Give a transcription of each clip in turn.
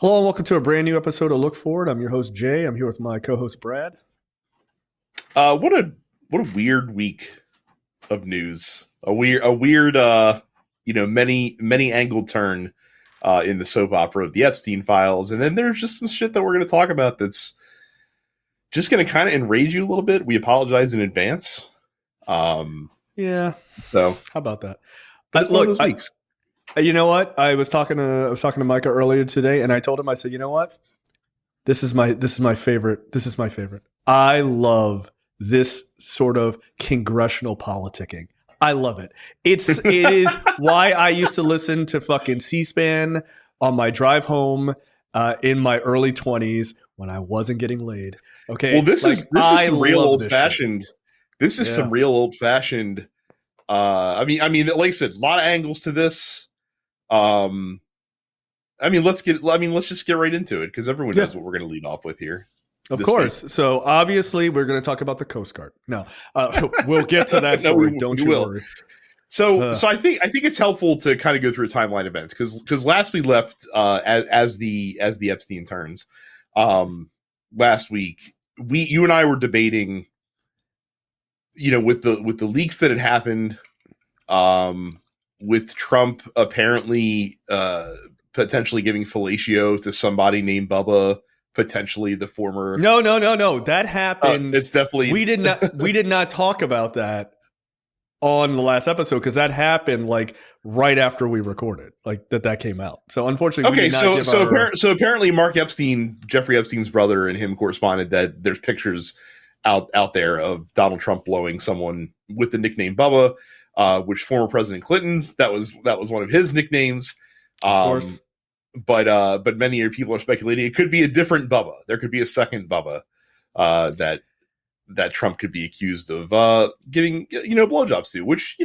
Hello and welcome to a brand new episode of Look Forward. I'm your host Jay. I'm here with my co-host Brad. What a weird week of news. A weird many angled turn in the soap opera of the Epstein files, and then there's just some shit that we're going to talk about that's just going to kind of enrage you a little bit. We apologize in advance. Yeah. So how about that? Weeks. You know what? I was talking to Micah earlier today, and I told him, I said, you know what? This is my favorite. This is my favorite. I love this sort of congressional politicking. I love it. It is why I used to listen to fucking C-SPAN on my drive home in my early 20s when I wasn't getting laid. Okay. Well, this is some real old fashioned. This is some real old fashioned. I mean, like I said, a lot of angles to this. Let's just get right into it because everyone knows what we're going to lead off with here. Of course. Week. So obviously we're going to talk about the Coast Guard. No, we'll get to that story. Don't you worry. So I think it's helpful to kind of go through a timeline of events because last we left as the Epstein turns. Last week you and I were debating, with the leaks that had happened, with Trump apparently potentially giving fellatio to somebody named Bubba, potentially the former. No. That happened. It's definitely we did not talk about that on the last episode because that happened like right after we recorded, like that came out. So unfortunately, so apparently Mark Epstein, Jeffrey Epstein's brother, and him corresponded that there's pictures out there of Donald Trump blowing someone with the nickname Bubba. Which former President Clinton's that was one of his nicknames, of course. But many people are speculating it could be a different Bubba. There could be a second Bubba that Trump could be accused of giving blowjobs to. Which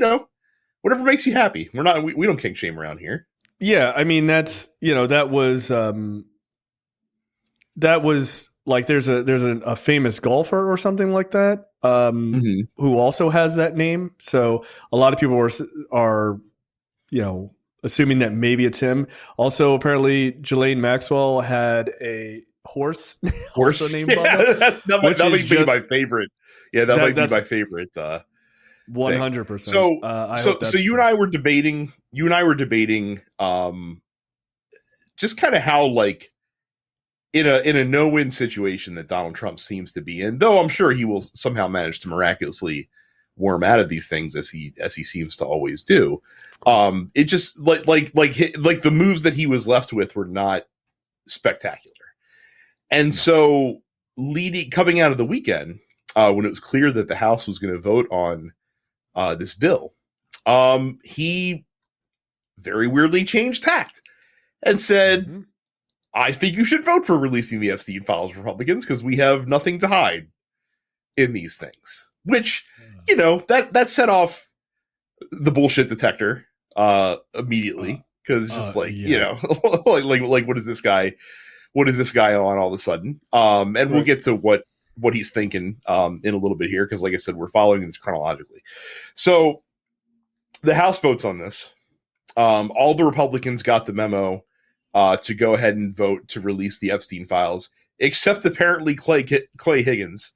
whatever makes you happy. We don't kink shame around here. Yeah, I mean that's that was like there's a famous golfer or something like that. Who also has that name. So a lot of people are assuming that maybe it's him. Also, apparently, Ghislaine Maxwell had a horse named Bubba. That might be my favorite. Yeah, that might be my favorite. 100%. So you and I were debating. Just kind of how like. In a no-win situation that Donald Trump seems to be in, though I'm sure he will somehow manage to miraculously worm out of these things as he seems to always do. It just like the moves that he was left with were not spectacular, and so coming out of the weekend when it was clear that the House was going to vote on this bill, he very weirdly changed tact and said. I think you should vote for releasing the Epstein files, Republicans, because we have nothing to hide in these things. Which, that set off the bullshit detector immediately. Because like what is this guy on all of a sudden? And we'll get to what he's thinking in a little bit here, because like I said, we're following this chronologically. So the House votes on this. All the Republicans got the memo to go ahead and vote to release the Epstein files, except apparently Clay Higgins,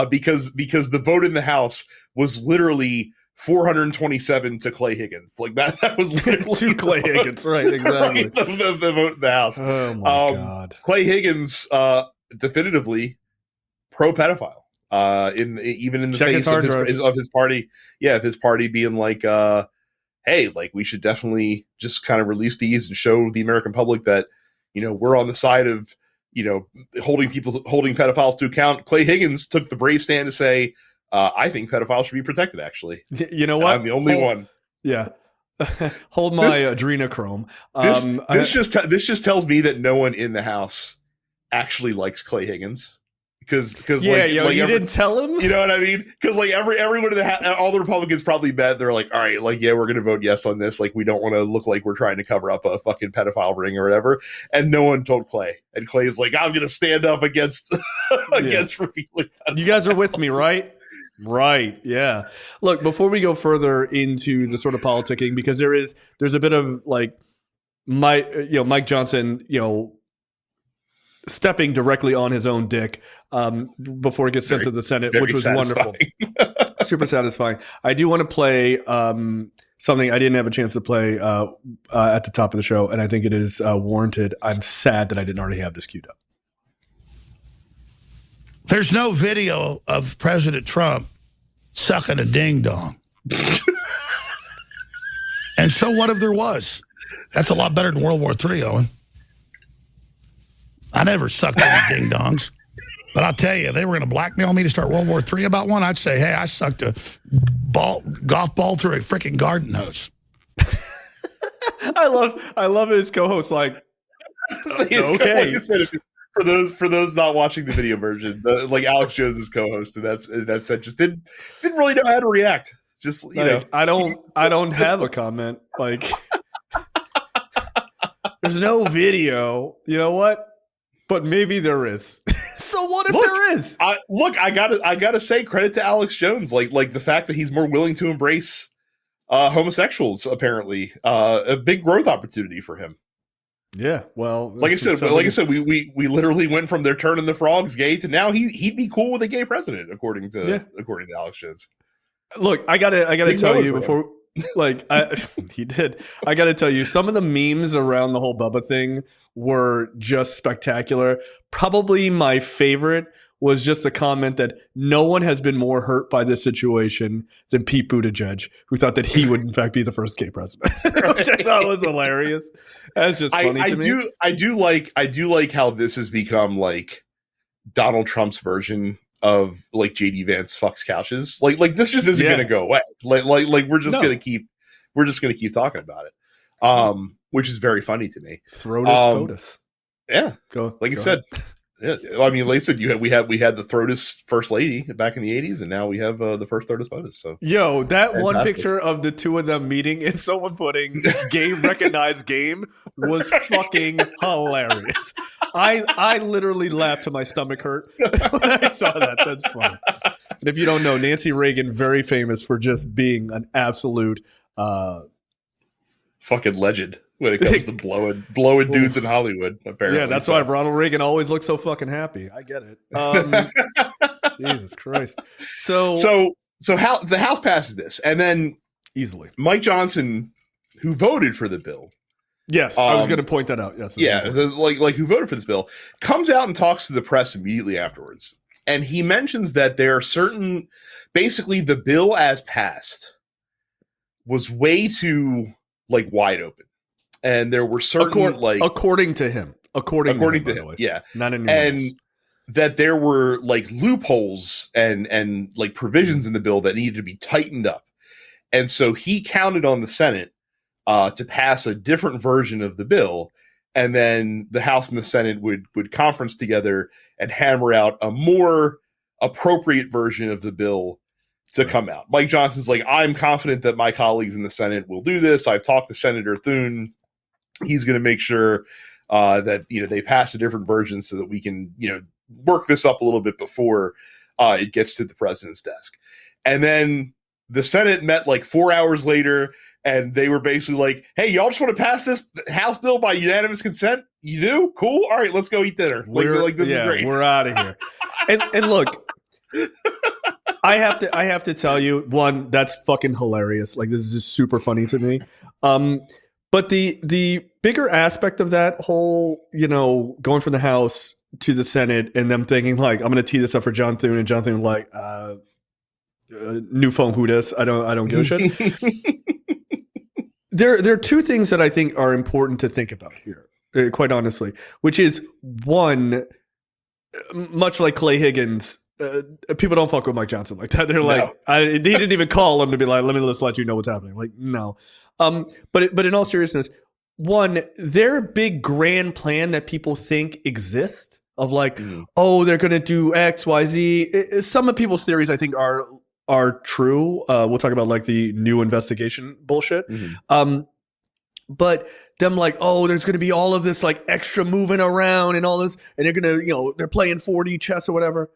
because the vote in the House was literally 427 to Clay Higgins. Like that was literally to Clay Higgins, right? Exactly. Right, the vote in the House. Oh my God. Clay Higgins, definitively pro pedophile. Even in the face of his party, of his party being like. Hey, like we should definitely just kind of release these and show the American public that, we're on the side of, holding pedophiles to account. Clay Higgins took the brave stand to say, I think pedophiles should be protected, actually. You know what? I'm the only one. Yeah. Hold my adrenochrome. This just tells me that no one in the House actually likes Clay Higgins. Because you didn't tell him. You know what I mean? Because like everyone in all the Republicans probably bet they're like, all right, like we're gonna vote yes on this. Like we don't want to look like we're trying to cover up a fucking pedophile ring or whatever. And no one told Clay. And Clay is like, I'm gonna stand up against revealing. You guys are with me, right? Right. Yeah. Look, before we go further into the sort of politicking, because there's a bit of like Mike Johnson, stepping directly on his own dick before it gets sent to the Senate, which was wonderful. Super satisfying. I do want to play something I didn't have a chance to play at the top of the show, and I think it is warranted. I'm sad that I didn't already have this queued up. There's no video of President Trump sucking a ding-dong. And so what if there was? That's a lot better than World War III, Owen. I never sucked any ding-dongs. But I'll tell you, if they were going to blackmail me to start World War III about one, I'd say, hey, I sucked a golf ball through a freaking garden hose. I love his co-host like, okay. For those not watching the video version, like Alex Jones is co-host, and that said just didn't really know how to react. Just you know, I don't have a comment. Like, there's no video. You know what? But maybe there is. So what if there is? I gotta say credit to Alex Jones. Like the fact that he's more willing to embrace homosexuals. Apparently, a big growth opportunity for him. Yeah, well, like I said, we literally went from they're turning the frogs gay to now he'd be cool with a gay president, according to Alex Jones. Look, I gotta tell you before, he did. I gotta tell you, some of the memes around the whole Bubba thing were just spectacular. Probably my favorite was just the comment that no one has been more hurt by this situation than Pete Buttigieg, who thought that he would in fact be the first gay president, which I thought was hilarious. That's just funny to me. I do like how this has become like Donald Trump's version of like JD Vance fucks couches. Like this just isn't going to go away. Like we're just going to keep talking about it. Which is very funny to me. Throtus POTUS. Yeah. Like you said. Yeah, I mean, like I said, we had the Throtus first lady back in the 80s, and now we have the first Throtus POTUS. So, yo, that fantastic. One picture of the two of them meeting and someone putting "game recognized game" was fucking hilarious. I literally laughed till my stomach hurt when I saw that. That's funny. And if you don't know, Nancy Reagan, very famous for just being an absolute fucking legend when it comes to blowing dudes in Hollywood, apparently. Yeah, that's why Ronald Reagan always looks so fucking happy. I get it. Jesus Christ. So how the House passes this, and then easily Mike Johnson, who voted for the bill. Yes, I was going to point that out. Yes. Yeah, like who voted for this bill, comes out and talks to the press immediately afterwards. And he mentions that there are certain, basically the bill as passed was way too like wide open. And there were certain according to him, according to him, yeah, not anyone and else. That there were like loopholes and like provisions in the bill that needed to be tightened up, and so he counted on the Senate to pass a different version of the bill, and then the House and the Senate would conference together and hammer out a more appropriate version of the bill to come out. Mike Johnson's like, I'm confident that my colleagues in the Senate will do this. I've talked to Senator Thune. He's going to make sure that they pass a different version so that we can work this up a little bit before it gets to the president's desk. And then the Senate met like 4 hours later, and they were basically like, "Hey, y'all just want to pass this House bill by unanimous consent? You do? Cool. All right, let's go eat dinner. This is great. We're out of here." And look, I have to tell you, one, that's fucking hilarious. Like, this is just super funny to me. But the bigger aspect of that whole, going from the House to the Senate and them thinking like, I'm going to tee this up for John Thune, and John Thune like, new phone, who dis? I don't give a shit. There are two things that I think are important to think about here, quite honestly, which is one, much like Clay Higgins, people don't fuck with Mike Johnson like that. They're like, he didn't even call him to be like, let me just let you know what's happening. Like, no. But in all seriousness, one, their big grand plan that people think exists of like, oh, they're going to do X, Y, Z. Some of people's theories, I think, are true. We'll talk about like the new investigation bullshit. But them like, oh, there's going to be all of this like extra moving around and all this, and they're going to, they're playing 4D chess or whatever.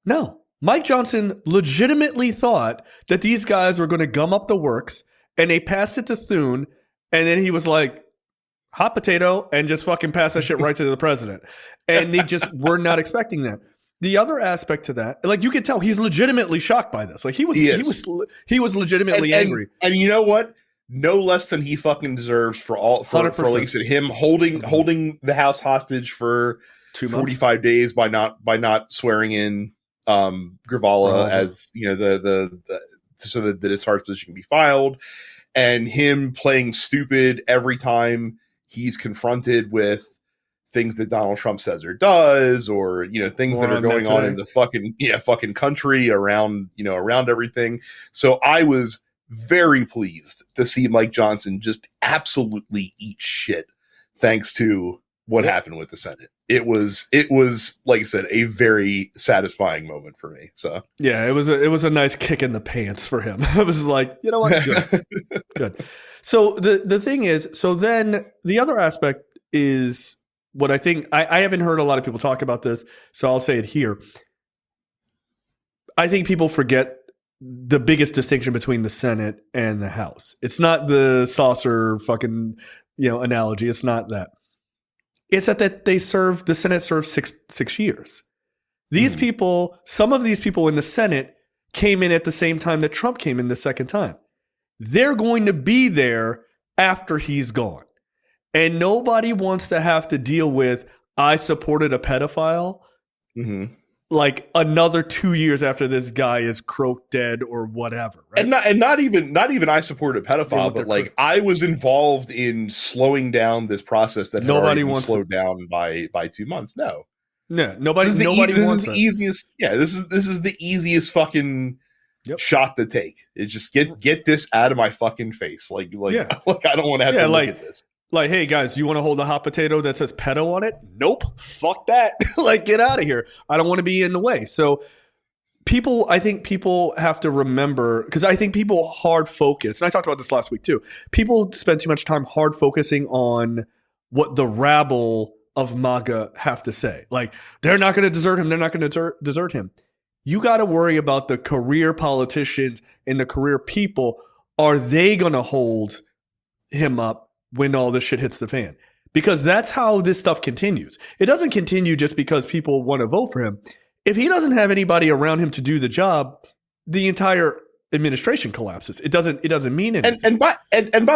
No, Mike Johnson legitimately thought that these guys were going to gum up the works, and they passed it to Thune, and then he was like, hot potato and just fucking pass that shit right to the president. And they just were not expecting that. The other aspect to that, like you could tell, he's legitimately shocked by this. Like he was legitimately angry. And you know what? No less than he fucking deserves for like I said, him holding the House hostage for 45 days by not swearing in Gravala as the so that the discharge position can be filed, and him playing stupid every time he's confronted with things that Donald Trump says or does, or things that are going on in the fucking country around everything. So I was very pleased to see Mike Johnson just absolutely eat shit thanks to what happened with the Senate. It was like I said, a very satisfying moment for me. So yeah, it was a nice kick in the pants for him. I was like, you know what, good, good. So the thing is, so then the other aspect is what I think I haven't heard a lot of people talk about this, so I'll say it here. I think people forget the biggest distinction between the Senate and the House. It's not the saucer fucking analogy. It's not that. It's that the Senate served six years. These people, some of these people in the Senate came in at the same time that Trump came in the second time. They're going to be there after he's gone. And nobody wants to have to deal with, I supported a pedophile, like another 2 years after this guy is croaked dead or whatever. Right? And not even I supported a pedophile, but like I was involved in slowing down this process that nobody wants slowed down by 2 months. No, nobody wants the easiest. Yeah, this is the easiest fucking shot to take. It's just get this out of my fucking face. Like I don't want to have to look at this. Like, hey guys, you want to hold a hot potato that says pedo on it? Nope. Fuck that. Like, get out of here. I don't want to be in the way. So I think people have to remember, because I think people hard focus, and I talked about this last week too. People spend too much time hard focusing on what the rabble of MAGA have to say. Like, they're not going to desert him. They're not going to desert him. You got to worry about the career politicians and the career people. Are they going to hold him up when all this shit hits the fan? Because that's how this stuff continues. It doesn't continue just because people want to vote for him. If he doesn't have anybody around him to do the job, the entire administration collapses. It doesn't mean anything. And by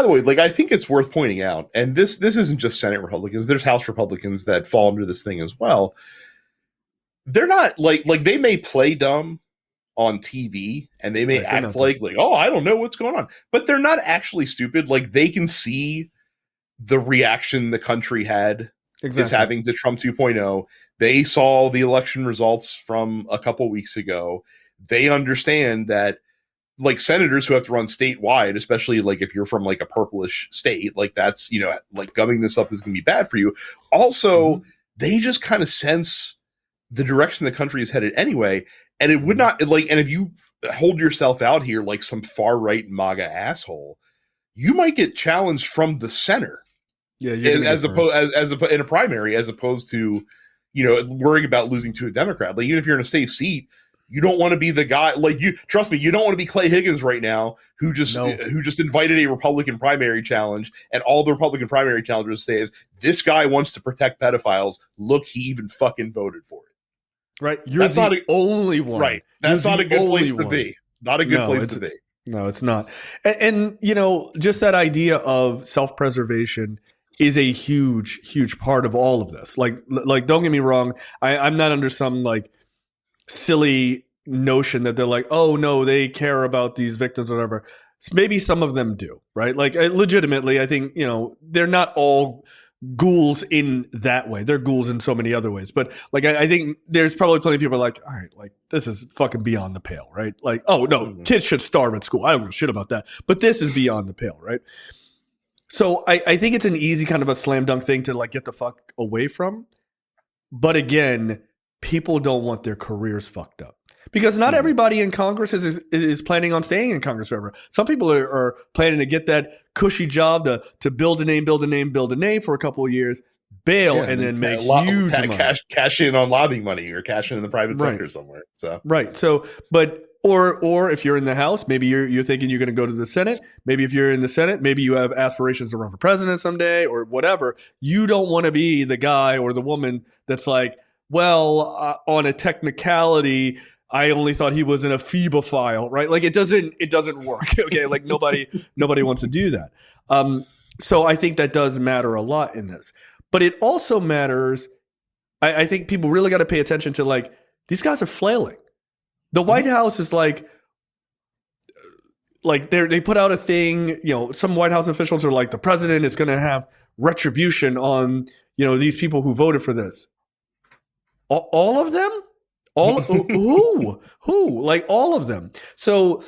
the way, like I think it's worth pointing out, and this isn't just Senate Republicans, there's House Republicans that fall under this thing as well. They're not like they may play dumb on TV and they may act like, oh, I don't know what's going on, but they're not actually stupid. Like they can see the reaction the country is having to Trump 2.0. They saw the election results from a couple weeks ago. They understand that like senators who have to run statewide, especially like if you're from like a purplish state, like that's, like gumming this up is going to be bad for you. Also, they just kind of sense the direction the country is headed anyway. And it would not like, and if you hold yourself out here like some far right MAGA asshole, you might get challenged from the center. Yeah, as opposed in a primary, as opposed to worrying about losing to a Democrat. Like even if you're in a safe seat, you don't want to be the guy. Like trust me, you don't want to be Clay Higgins right now, who just invited a Republican primary challenge, and all the Republican primary challengers say is this guy wants to protect pedophiles. Look, he even fucking voted for it. Right, you're the only one. Right, that's not a good place to be. Not a good place to be. No, it's not. And just that idea of self-preservation is a huge, huge part of all of this. Like don't get me wrong. I'm not under some like silly notion that they're like, oh no, they care about these victims or whatever. Maybe some of them do, right? Like legitimately, I think, they're not all ghouls in that way. They're ghouls in so many other ways. But like, I think there's probably plenty of people like, all right, like this is fucking beyond the pale, right? Like, oh no, kids should starve at school. I don't give a shit about that. But this is beyond the pale, right? So I think it's an easy kind of a slam dunk thing to like get the fuck away from. But again, people don't want their careers fucked up. Because not everybody in Congress is planning on staying in Congress forever. Some people are planning to get that cushy job to build a name for a couple of years, bail, and then make huge money. Cash in on lobbying money or cash in the private sector somewhere. So right. So, but Or if you're in the House, maybe you're thinking you're going to go to the Senate. Maybe if you're in the Senate, maybe you have aspirations to run for president someday or whatever. You don't want to be the guy or the woman that's like, well, on a technicality, I only thought he was in a phebophile, right? Like it doesn't work. Okay, like nobody wants to do that. So I think that does matter a lot in this, but it also matters. I think people really got to pay attention to like these guys are flailing. The White House is like they put out a thing. Some White House officials are like the president is going to have retribution on these people who voted for this. All of them. Who? Like all of them. So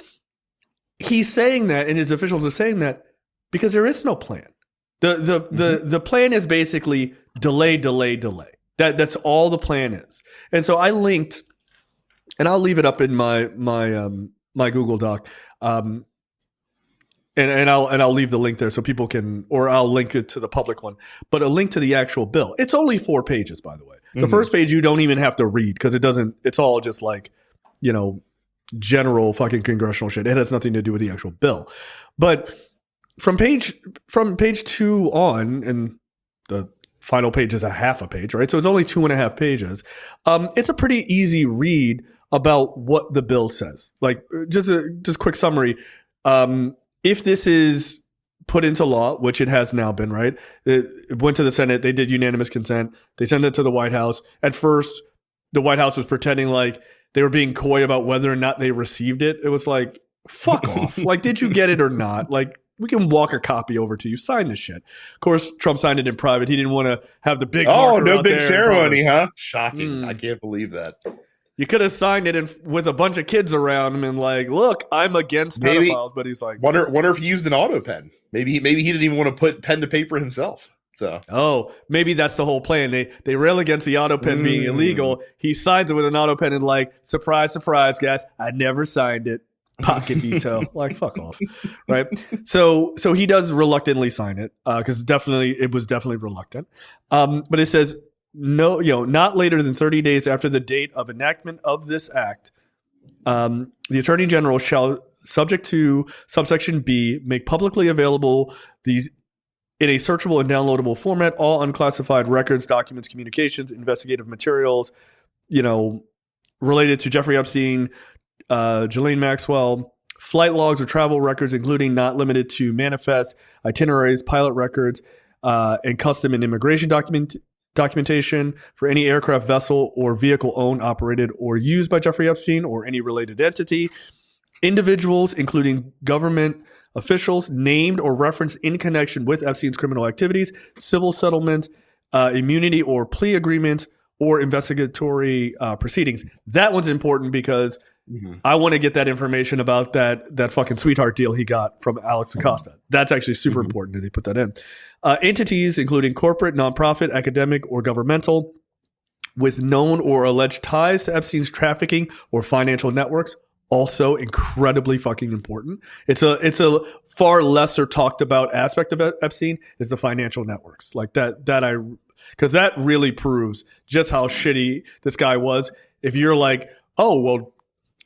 he's saying that, and his officials are saying that because there is no plan. The plan is basically delay. That's all the plan is. And so I linked, and I'll leave it up in my Google Doc, and I'll leave the link there so people can, or I'll link it to the public one. But a link to the actual bill. It's only 4 pages, by the way. The first page you don't even have to read because it doesn't. It's all just like, general fucking congressional shit. It has nothing to do with the actual bill. But from page 2 on, and the final page is a half a page, right? So it's only 2.5 pages. It's a pretty easy read about what the bill says. Like just quick summary. If this is put into law, which it has now been, right? It went to the Senate. They did unanimous consent. They sent it to the White House. At first, the White House was pretending like they were being coy about whether or not they received it. It was like, fuck off. Like, did you get it or not? Like, we can walk a copy over to you. Sign this shit. Of course, Trump signed it in private. He didn't want to have the big marker no out big there ceremony, huh? Shocking. I can't believe that. You could have signed it with a bunch of kids around him and like, look, I'm against pedophiles. But he's like, wonder if he used an auto pen. Maybe he didn't even want to put pen to paper himself. So maybe that's the whole plan. They rail against the auto pen being illegal. He signs it with an auto pen and like, surprise, surprise, guys, I never signed it. Pocket veto. Like, fuck off, right? So he does reluctantly sign it because it was definitely reluctant. But it says, no, not later than 30 days after the date of enactment of this act, the Attorney General shall, subject to subsection B, make publicly available these in a searchable and downloadable format all unclassified records, documents, communications, investigative materials, related to Jeffrey Epstein, Ghislaine Maxwell, flight logs or travel records, including not limited to manifests, itineraries, pilot records, and custom and immigration documentation for any aircraft, vessel, or vehicle owned, operated, or used by Jeffrey Epstein or any related entity. Individuals, including government officials, named or referenced in connection with Epstein's criminal activities, civil settlement, immunity or plea agreement, or investigatory proceedings. That one's important because I want to get that information about that fucking sweetheart deal he got from Alex Acosta. That's actually super important that he put that in. Entities, including corporate, nonprofit, academic, or governmental, with known or alleged ties to Epstein's trafficking or financial networks, also incredibly fucking important. It's a far lesser talked about aspect of Epstein is the financial networks. Like because that really proves just how shitty this guy was. If you're like, oh, well,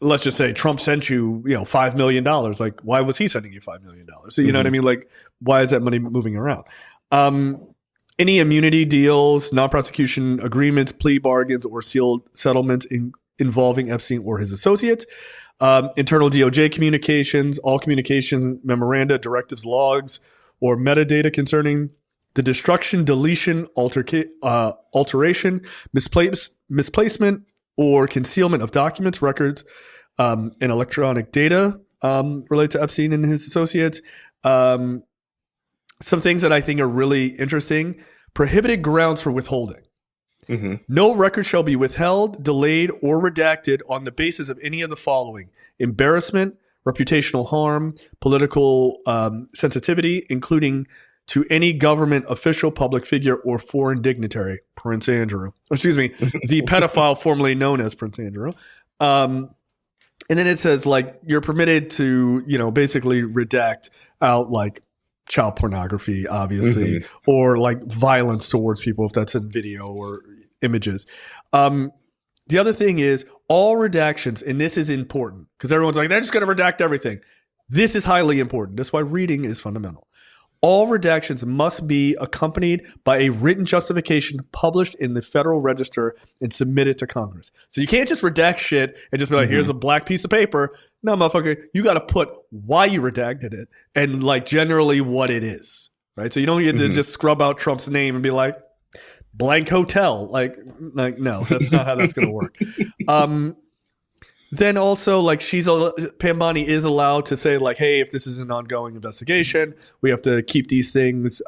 let's just say Trump sent you, $5 million. Like, why was he sending you $5 million? So, you know what I mean? Like, why is that money moving around? Any immunity deals, non-prosecution agreements, plea bargains, or sealed settlements involving Epstein or his associates. Internal DOJ communications, all communications, memoranda, directives, logs, or metadata concerning the destruction, deletion, alteration, misplacement, or concealment of documents, records, and electronic data related to Epstein and his associates. Some things that I think are really interesting. Prohibited grounds for withholding. No record shall be withheld, delayed, or redacted on the basis of any of the following: embarrassment, reputational harm, political sensitivity, including to any government official, public figure, or foreign dignitary, Prince Andrew. Excuse me, the pedophile formerly known as Prince Andrew. And then it says, like, you're permitted to, basically redact out, like, child pornography, obviously, or, like, violence towards people if that's in video or images. the other thing is all redactions, and this is important because everyone's like, they're just going to redact everything. This is highly important. That's why reading is fundamental. All redactions must be accompanied by a written justification published in the Federal Register and submitted to Congress. So you can't just redact shit and just be like, here's a black piece of paper. No, motherfucker, you got to put why you redacted it and like generally what it is, right? So you don't get to just scrub out Trump's name and be like, blank hotel. Like no, that's not how that's going to work. Then also, like, Pam Bondi is allowed to say, like, hey, if this is an ongoing investigation, we have to keep these things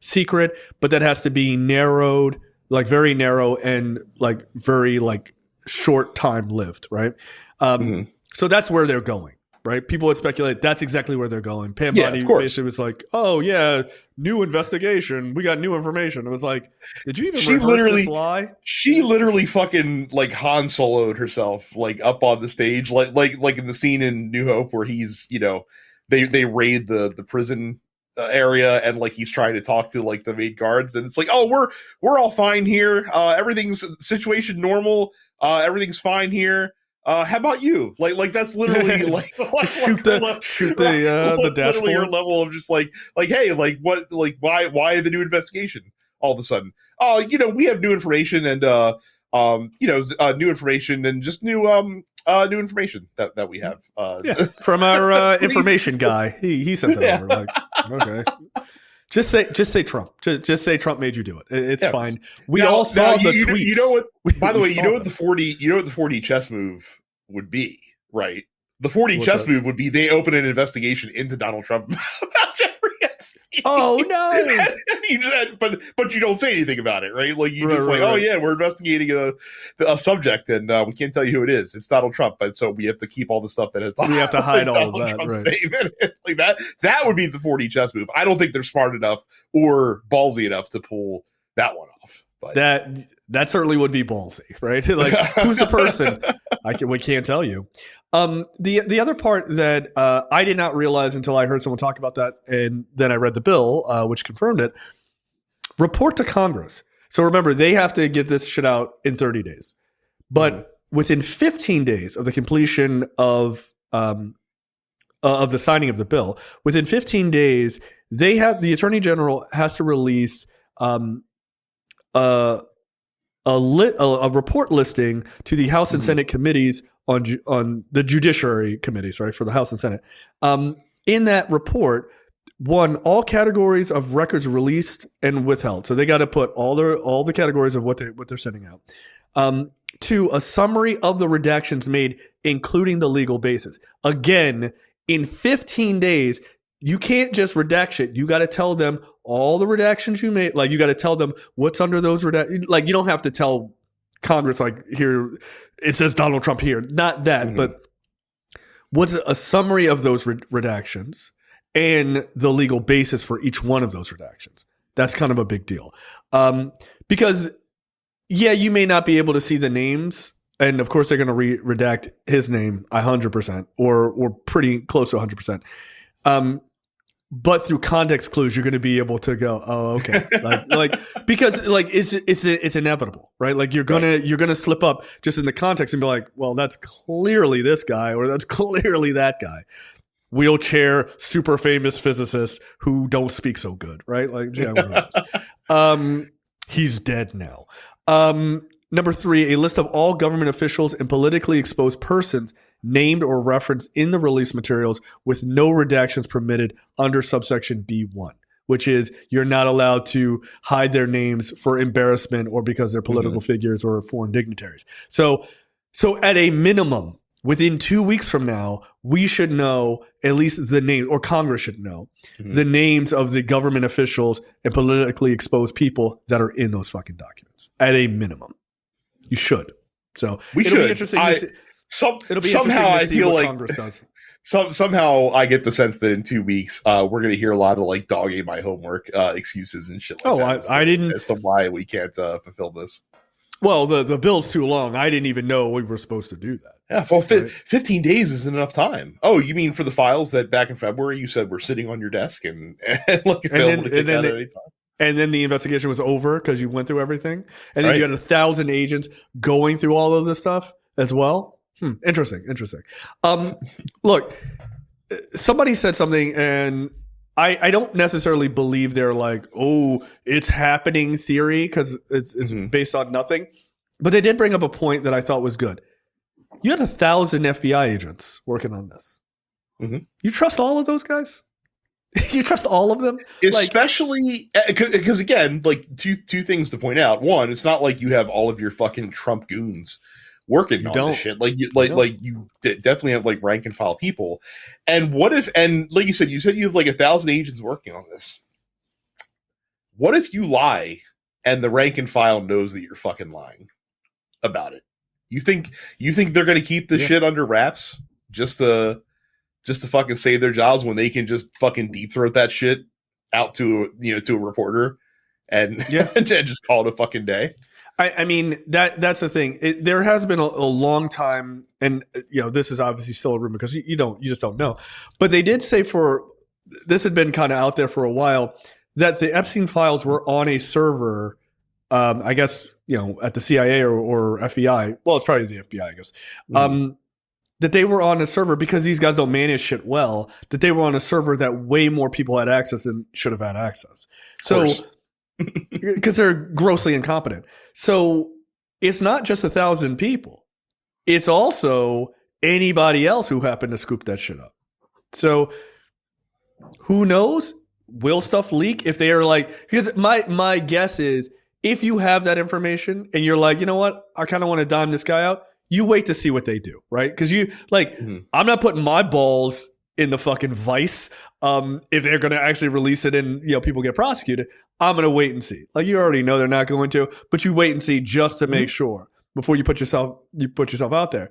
secret, but that has to be narrowed, like, very narrow and, like, very, like, short time lived, right? So that's where they're going, right? People would speculate that's exactly where they're going. Pam Bondi basically was like, oh, yeah, new investigation. We got new information. It was like, did you even rehearse this lie? She literally fucking like Han Solo'd herself like up on the stage, like in the scene in New Hope where he's, you know, they raid the prison area and like he's trying to talk to like the main guards and it's like, oh, we're all fine here. Everything's situation normal. Everything's fine here. How about you? Like that's literally like shoot the dashboard. Your level of just like hey, like what, like why the new investigation all of a sudden? Oh, you know, we have new information and new information and just new information that we have. From our information guy. He sent that over. Like, okay. Just say Trump. Just say Trump made you do it. It's fine. We all saw the tweets. You know what? By the way, you know what the 4D chess move would be, right? The 4D chess move would be they open an investigation into Donald Trump about Jeffrey Epstein. Oh no! but you don't say anything about it, right? Like you just oh yeah, we're investigating a subject and we can't tell you who it is. It's Donald Trump, but so we have to keep all the stuff that has. We have to hide all of that. Trump's name in it. Like that. That would be the 4D chess move. I don't think they're smart enough or ballsy enough to pull that one off. But that certainly would be ballsy, right? Like who's the person? We can't tell you. The other part that I did not realize until I heard someone talk about that, and then I read the bill, which confirmed it. Report to Congress. So remember, they have to get this shit out in 30 days, but within 15 days of the completion of the signing of the bill, within 15 days, the Attorney General has to release a report listing to the House and Senate committees on the judiciary committees, right, for the House and Senate. In that report, all categories of records released and withheld. So they got to put all the categories of what they're sending out. To a summary of the redactions made, including the legal basis. Again, in 15 days, you can't just redact shit. You got to tell them all the redactions you made. Like, you got to tell them what's under those redactions. Like, you don't have to tell Congress, like, here, it says Donald Trump here. Not that, but what's a summary of those redactions and the legal basis for each one of those redactions. That's kind of a big deal. Because, yeah, you may not be able to see the names. And, of course, they're going to redact his name 100% or pretty close to 100%. But through context clues, you're going to be able to go, oh, okay, because it's inevitable, right? Like you're gonna slip up just in the context and be like, well, that's clearly this guy or that's clearly that guy. Wheelchair, super famous physicists who don't speak so good, right? Like, yeah, who knows? He's dead now. Number 3, a list of all government officials and politically exposed persons named or referenced in the release materials with no redactions permitted under subsection B1, which is you're not allowed to hide their names for embarrassment or because they're political figures or foreign dignitaries. So at a minimum, within 2 weeks from now, we should know at least the name, or Congress should know the names of the government officials and politically exposed people that are in those fucking documents at a minimum. You should. So it'll be interesting to see. Somehow I feel like Congress does. Somehow I get the sense that in 2 weeks we're going to hear a lot of like dogging my homework excuses and shit like that. I didn't as to why we can't fulfill this. Well, the bill's too long. I didn't even know we were supposed to do that. Yeah, well, 15 days isn't enough time. Oh, you mean for the files that back in February you said were sitting on your desk and like available to take out at any time? and then the investigation was over because you went through everything, and then Right. you had 1,000 agents going through all of this stuff as well. Interesting. Look, somebody said something, and I don't necessarily believe they're like, oh, it's happening theory, because it's based on nothing. But they did bring up a point that I thought was good. You had 1,000 FBI agents working on this. You trust all of those guys? You trust all of them? Especially because again, like two things to point out. One, it's not like you have all of your fucking Trump goons working on this shit. Like you definitely have like rank and file people. And what if? And like you said you have like 1,000 agents working on this. What if you lie and the rank and file knows that you're fucking lying about it? You think they're going to keep this shit under wraps just to fucking save their jobs when they can just fucking deep throat that shit out to a reporter and and just call it a fucking day? I mean, that's the thing. There has been a long time, and this is obviously still a rumor because you just don't know. But they did say this had been kind of out there for a while that the Epstein files were on a server. I guess at the CIA or FBI. Well, it's probably the FBI, I guess. That they were on a server because these guys don't manage shit well. That they were on a server that way more people had access than should have had access. So. Because they're grossly incompetent. So it's not just 1,000 people. It's also anybody else who happened to scoop that shit up. So who knows? Will stuff leak? If they are like, because my guess is if you have that information and you're like, you know what? I kind of want to dime this guy out. You wait to see what they do, right? Because I'm not putting my balls in the fucking vice. If they're going to actually release it and people get prosecuted, I'm going to wait and see. Like you already know they're not going to, but you wait and see just to make sure before you put yourself out there.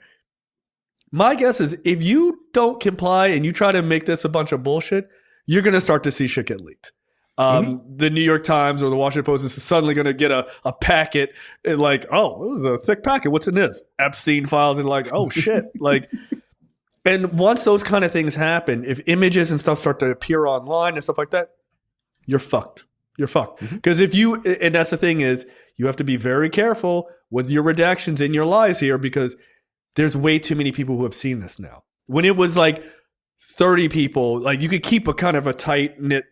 My guess is if you don't comply and you try to make this a bunch of bullshit, you're going to start to see shit get leaked. The New York Times or the Washington Post is suddenly going to get a packet and like, oh, it was a thick packet. What's in this? Epstein files, and like, oh shit. And once those kind of things happen, if images and stuff start to appear online and stuff like that, you're fucked. You're fucked. Because and that's the thing is, you have to be very careful with your redactions and your lies here because there's way too many people who have seen this now. When it was like 30 people, like you could keep a kind of a tight knit,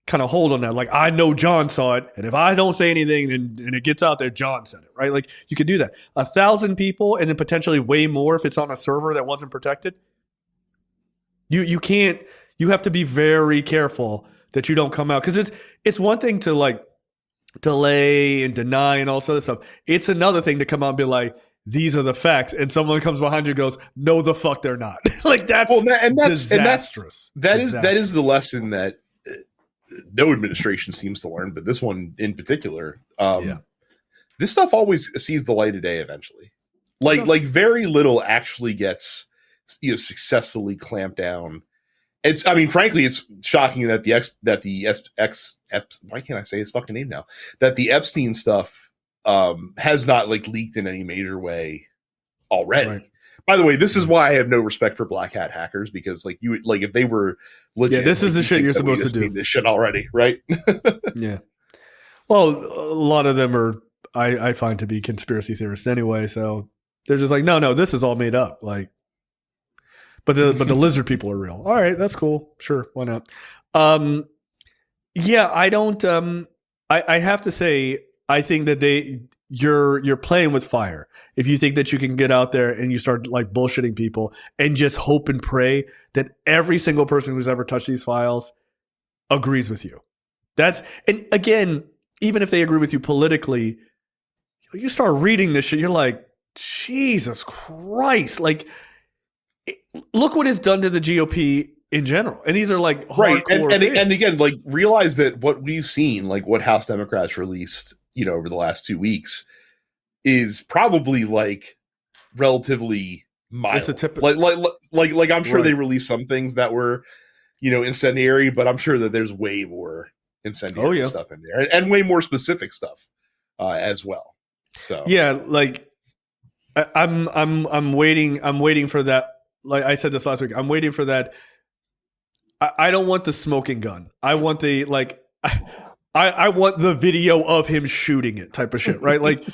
kind of hold on that. Like, I know John saw it, and if I don't say anything and it gets out there, John said it, right? Like you could do that. 1,000 people and then potentially way more if it's on a server that wasn't protected. You can't. You have to be very careful that you don't come out, because it's one thing to like delay and deny and all this other stuff. It's another thing to come out and be like, these are the facts, and someone comes behind you and goes, no, the fuck they're not. Like that's disastrous. That is the lesson that no administration seems to learn, but this one in particular. This stuff always sees the light of day eventually. Like very little actually gets successfully clamped down. Frankly, it's shocking that why can't I say his fucking name now? That the Epstein stuff has not like leaked in any major way already. Right. By the way, this is why I have no respect for black hat hackers, because if they were legit, this is the shit you're supposed to do. This shit already, right? Yeah. Well, a lot of them are I find to be conspiracy theorists anyway, so they're just like, no, this is all made up. Like, but the lizard people are real. All right, that's cool. Sure, why not? I don't. I have to say, I think that you're playing with fire if you think that you can get out there and you start like bullshitting people and just hope and pray that every single person who's ever touched these files agrees with you. And again, even if they agree with you politically, you start reading this shit, you're like, Jesus Christ! Like, look what it's done to the GOP in general, and these are like hardcore right. And again, like realize that what we've seen, like what House Democrats released, over the last 2 weeks, is probably like relatively mild. It's a typical, like I'm sure they released some things that were, incendiary, but I'm sure that there's way more incendiary stuff in there, and way more specific stuff as well. So like I'm waiting for that. Like I said this last week, I'm waiting for that. I don't want the smoking gun. I want the I want the video of him shooting it type of shit, right? Like,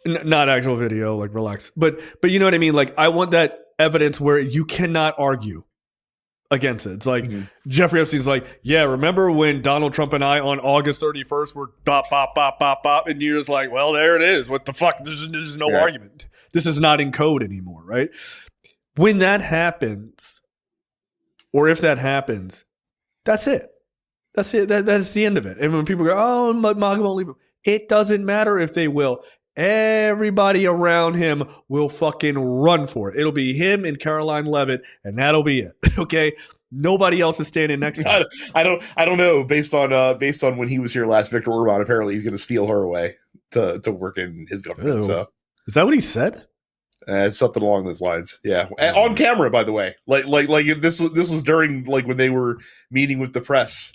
not actual video, like relax. But you know what I mean? Like, I want that evidence where you cannot argue against it. It's like Jeffrey Epstein's like, yeah, remember when Donald Trump and I on August 31st were bop, bop, bop, bop, bop, and you're just like, well, there it is. What the fuck? There's no argument. This is not in code anymore, right? When that happens, or if that happens, that's it. That's it. That's the end of it. And when people go, oh, MAGA won't leave him, it doesn't matter if they will. Everybody around him will fucking run for it. It'll be him and Caroline Leavitt, and that'll be it. Okay, nobody else is standing next to him. I don't know. Based on when he was here last, Viktor Orban apparently he's going to steal her away to work in his government. Ew. So is that what he said? It's something along those lines. Yeah, on camera, by the way. Like this was during like when they were meeting with the press.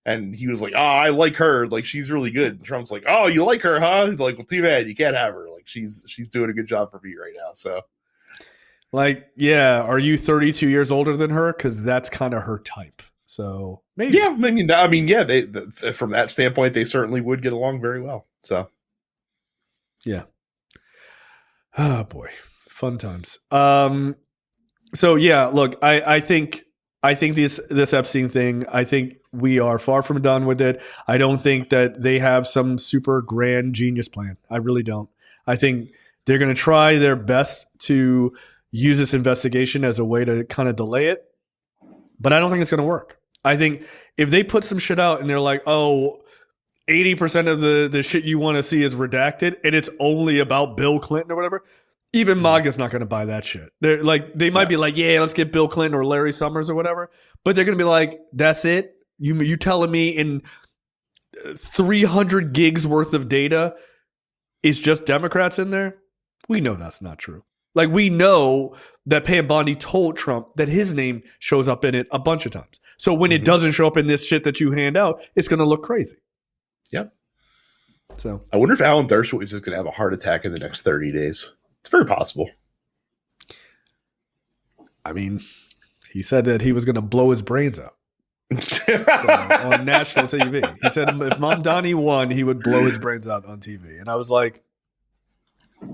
And he was like, oh, I like her. Like, she's really good. And Trump's like, oh, you like her, huh? Like, well, too bad. You can't have her. Like, she's doing a good job for me right now. So, like, yeah, are you 32 years older than her? Because that's kind of her type. So, maybe. Yeah, I mean, yeah, from that standpoint, they certainly would get along very well. So, yeah. Oh, boy. Fun times. So, yeah, look, I think this Epstein thing, I think we are far from done with it. I don't think that they have some super grand genius plan. I really don't. I think they're going to try their best to use this investigation as a way to kind of delay it, but I don't think it's going to work. I think if they put some shit out and they're like, oh, 80% of the shit you want to see is redacted and it's only about Bill Clinton or whatever, even MAGA's not going to buy that shit. They're like, they might be like, yeah, let's get Bill Clinton or Larry Summers or whatever. But they're going to be like, that's it? You telling me in 300 gigs worth of data is just Democrats in there? We know that's not true. Like, we know that Pam Bondi told Trump that his name shows up in it a bunch of times. So when it doesn't show up in this shit that you hand out, it's going to look crazy. Yep. So I wonder if Alan Dershowitz is going to have a heart attack in the next 30 days. It's very possible. I mean, he said that he was going to blow his brains out. So, on national TV. He said if Mom Donnie won, he would blow his brains out on TV. And I was like, so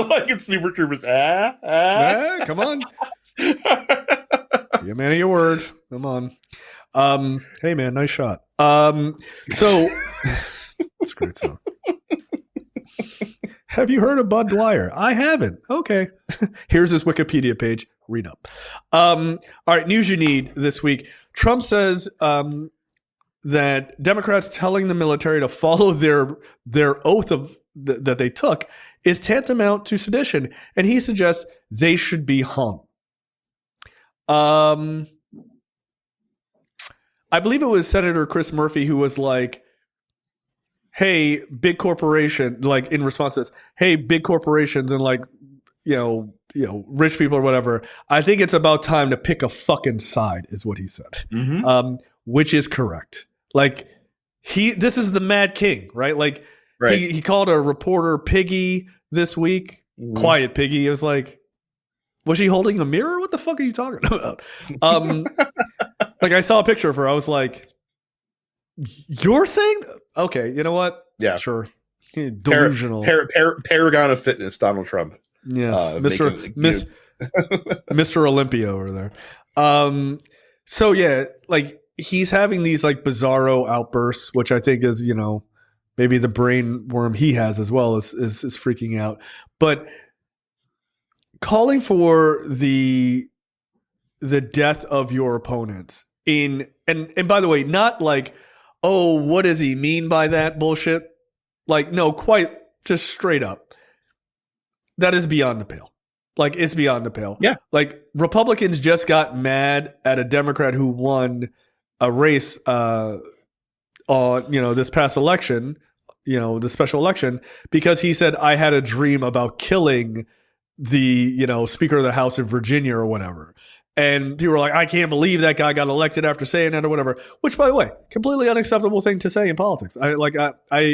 like it's Super Troopers. come on. Be a man of your word. Come on. Hey man, nice shot. So it's a great song. Have you heard of Bud Dwyer? I haven't. Okay. Here's his Wikipedia page. Read up. All right. News you need this week. Trump says that Democrats telling the military to follow their oath of that they took is tantamount to sedition. And he suggests they should be hung. I believe it was Senator Chris Murphy who was like, hey, big corporation, like in response to this, hey, big corporations and like, you know, rich people or whatever. I think it's about time to pick a fucking side is what he said, which is correct. Like this is the Mad King, right? Like he called a reporter Piggy this week, quiet Piggy. It was like, was she holding a mirror? What the fuck are you talking about? Like I saw a picture of her. I was like, you're saying, okay, you know what? Yeah, sure. Delusional. Paragon of fitness, Donald Trump. Yes, Mr. Olympia over there. So yeah, like he's having these like bizarro outbursts, which I think is, you know, maybe the brain worm he has as well is freaking out. But calling for the death of your opponents and by the way, not like, oh, what does he mean by that bullshit? Like, no, quite just straight up. That is beyond the pale. Like, it's beyond the pale. Yeah. Like, Republicans just got mad at a Democrat who won a race on, you know, this past election, you know, the special election, because he said, I had a dream about killing the, you know, Speaker of the House of Virginia or whatever. And people were like, I can't believe that guy got elected after saying that or whatever. Which, by the way, completely unacceptable thing to say in politics. I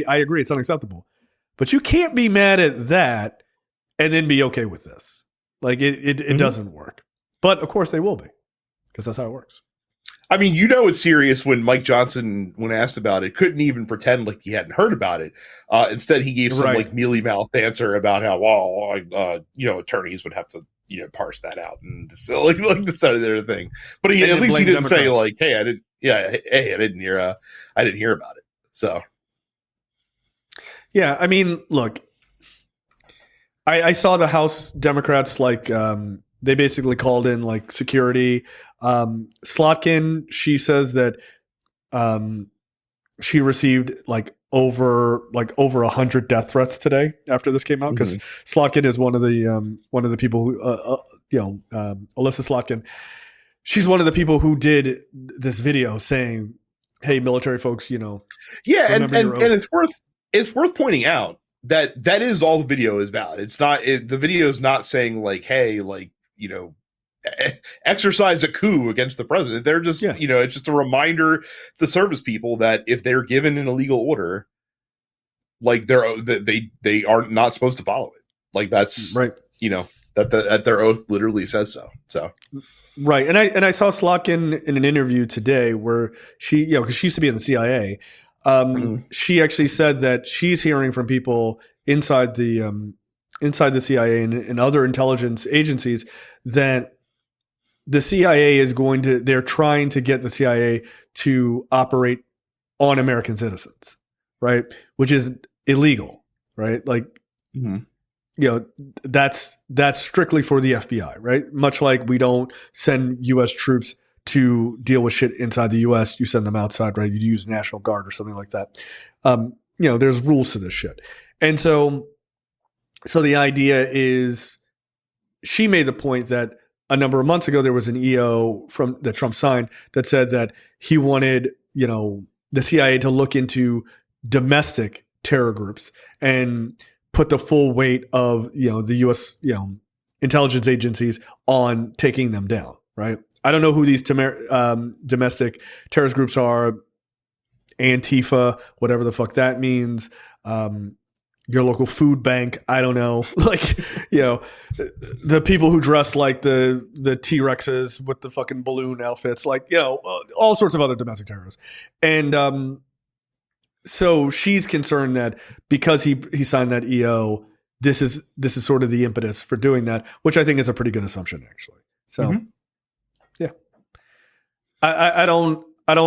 agree, it's unacceptable. But you can't be mad at that and then be okay with this. Like it doesn't work. But of course they will be, because that's how it works. I mean, you know it's serious when Mike Johnson, when asked about it, couldn't even pretend like he hadn't heard about it. Instead, he gave some like mealy mouth answer about how, attorneys would have to parse that out and so, like this other thing. But at least he didn't say like, hey, I didn't hear about it. So yeah, I mean, look, I saw the House Democrats like. They basically called in like security. Slotkin, she says that she received like over 100 death threats today after this came out, because Slotkin is one of the people who Alyssa Slotkin. She's one of the people who did this video saying, "Hey, military folks, and it's worth pointing out that is all the video is about. It's not the video is not saying like, hey, like, exercise a coup against the president. They're just, it's just a reminder to service people that if they're given an illegal order, like they are not supposed to follow it. Like that's right. That their oath literally says so. So right. And I saw Slotkin in an interview today where she, because she used to be in the CIA. She actually said that she's hearing from people inside the CIA and other intelligence agencies that the CIA they're trying to get the CIA to operate on American citizens, right? Which is illegal, right? Like, that's strictly for the FBI, right? Much like we don't send U.S. troops to deal with shit inside the U.S., you send them outside, right? You use National Guard or something like that. There's rules to this shit. And so the idea is, she made the point that a number of months ago there was an EO that Trump signed that said that he wanted, the CIA to look into domestic terror groups and put the full weight of, the U.S. Intelligence agencies on taking them down, right? I don't know who these domestic terrorist groups are. Antifa, whatever the fuck that means. Your local food bank, I don't know. Like, the people who dress like the T-Rexes with the fucking balloon outfits, like, all sorts of other domestic terrorists. And so she's concerned that because he signed that EO, this is sort of the impetus for doing that, which I think is a pretty good assumption, actually. So, yeah. I don't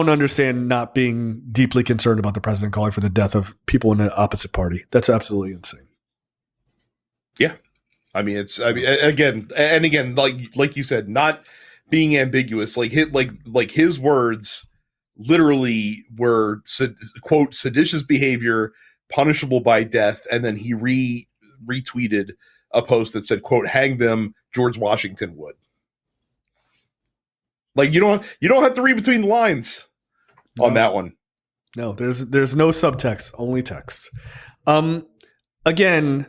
understand not being deeply concerned about the president calling for the death of people in the opposite party. That's absolutely insane. Yeah. Again, like you said, not being ambiguous, like his words literally were, quote, seditious behavior, punishable by death. And then he retweeted a post that said, quote, hang them, George Washington would. Like, you don't have to read between the lines on that one. No, there's no subtext, only text. Again,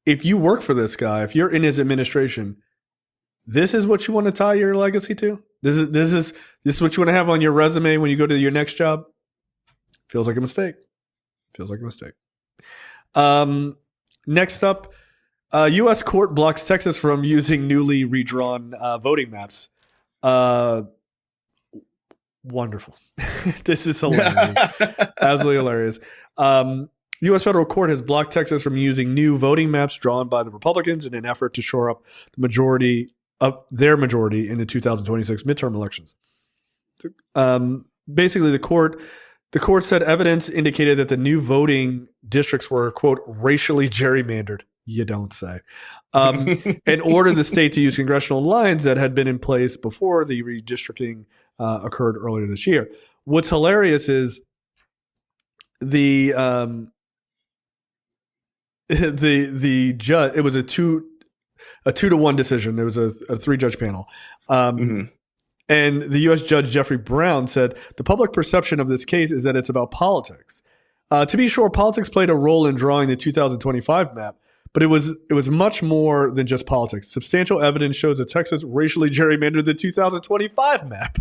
if you work for this guy, if you're in his administration, this is what you want to tie your legacy to? This is what you want to have on your resume when you go to your next job? Feels like a mistake. Next up, U.S. court blocks Texas from using newly redrawn voting maps. Wonderful. This is hilarious. Absolutely hilarious. U.S. federal court has blocked Texas from using new voting maps drawn by the Republicans in an effort to shore up their majority in the 2026 midterm elections. Basically, the court said evidence indicated that the new voting districts were, quote, racially gerrymandered. You don't say. And ordered the state to use congressional lines that had been in place before the redistricting occurred earlier this year. What's hilarious is the judge. It was a 2-1 decision. There was a 3-judge panel. And the U.S. Judge Jeffrey Brown said the public perception of this case is that it's about politics. To be sure, politics played a role in drawing the 2025 map. But it was much more than just politics. Substantial evidence shows that Texas racially gerrymandered the 2025 map,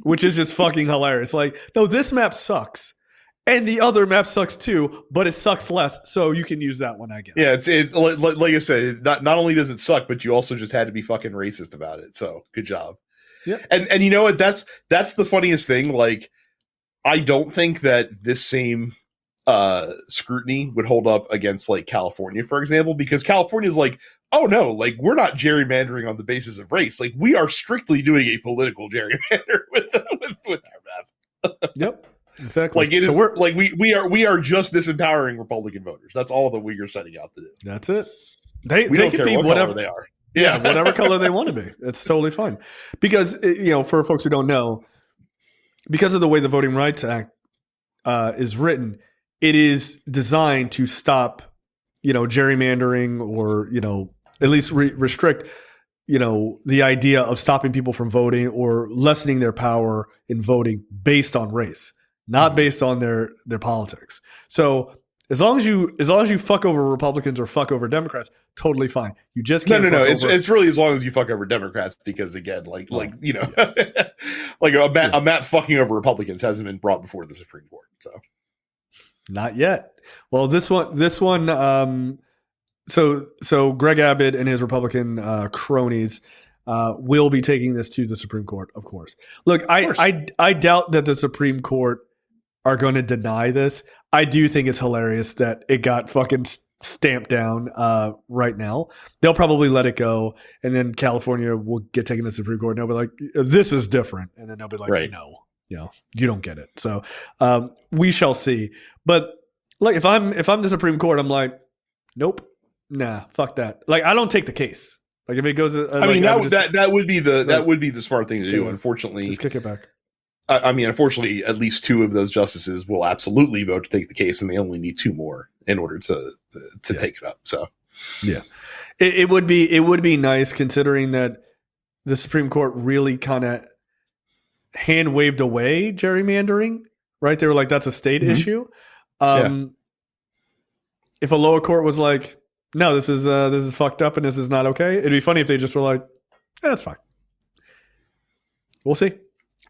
which is just fucking hilarious. Like, no, this map sucks. And the other map sucks too, but it sucks less. So you can use that one, I guess. Yeah, it's like I said, not only does it suck, but you also just had to be fucking racist about it. So good job. Yeah. And you know what? That's the funniest thing. Like, I don't think that this same scrutiny would hold up against like California, for example, because California is like, oh no, like we're not gerrymandering on the basis of race. Like we are strictly doing a political gerrymander with our map. Yep. Exactly. Like it is so we're, like we are just disempowering Republican voters. That's all that we are setting out to do. That's it. They don't can care be what whatever color they are. Yeah, whatever color they want to be. It's totally fine. Because, for folks who don't know, because of the way the Voting Rights Act is written, it is designed to stop, gerrymandering or, at least restrict, the idea of stopping people from voting or lessening their power in voting based on race, not based on their politics. So as long as you fuck over Republicans or fuck over Democrats, totally fine. You just can't. No. It's really as long as you fuck over Democrats, because again, like a map fucking over Republicans hasn't been brought before the Supreme Court. So not yet. Well, this one. So Greg Abbott and his Republican cronies will be taking this to the Supreme Court, of course. Look, I doubt that the Supreme Court are going to deny this. I do think it's hilarious that it got fucking stamped down right now. They'll probably let it go, and then California will get taken to the Supreme Court, and they'll be like, this is different. And then they'll be like, right. No, you don't get it. So we shall see. But like, if I'm the Supreme Court, I'm like, nope, nah, fuck that. Like, I don't take the case. Like, if it goes, that would be the smart thing to do. Unfortunately, just kick it back. I mean, unfortunately, at least two of those justices will absolutely vote to take the case, and they only need two more in order to take it up. So, yeah, it would be nice, considering that the Supreme Court really kind of hand waved away gerrymandering. Right? They were like, "That's a state issue." If a lower court was like, "No, this is fucked up and this is not okay," it'd be funny if they just were like, "That's fine." We'll see.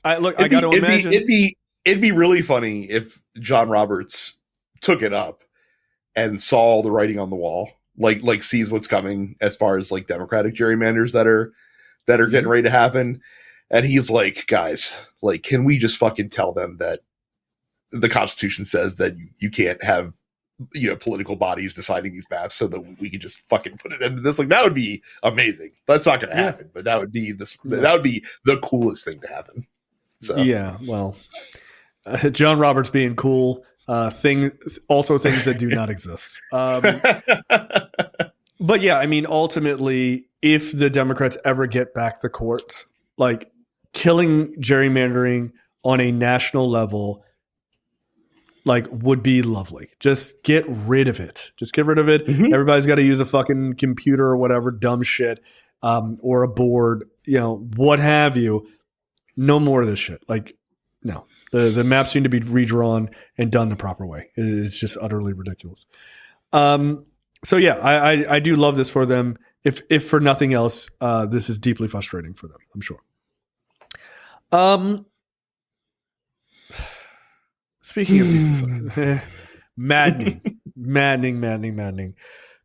I got to imagine it'd be really funny if John Roberts took it up and saw all the writing on the wall, like sees what's coming as far as like Democratic gerrymanders that are getting ready to happen, and he's like, guys, like, can we just fucking tell them that the Constitution says that you can't have political bodies deciding these maps, so that we can just fucking put it into this? Like, that would be amazing. That's not going to happen, but that would be the coolest thing to happen. So. Yeah, well, John Roberts being cool, things that do not exist. But yeah, I mean, ultimately, if the Democrats ever get back the courts, like, killing gerrymandering on a national level, like, would be lovely. Just get rid of it. Mm-hmm. Everybody's got to use a fucking computer or whatever, dumb shit, or a board, what have you. No more of this shit. Like, no. The maps need to be redrawn and done the proper way. It's just utterly ridiculous. So yeah, I do love this for them. If for nothing else, this is deeply frustrating for them, I'm sure. Speaking of maddening.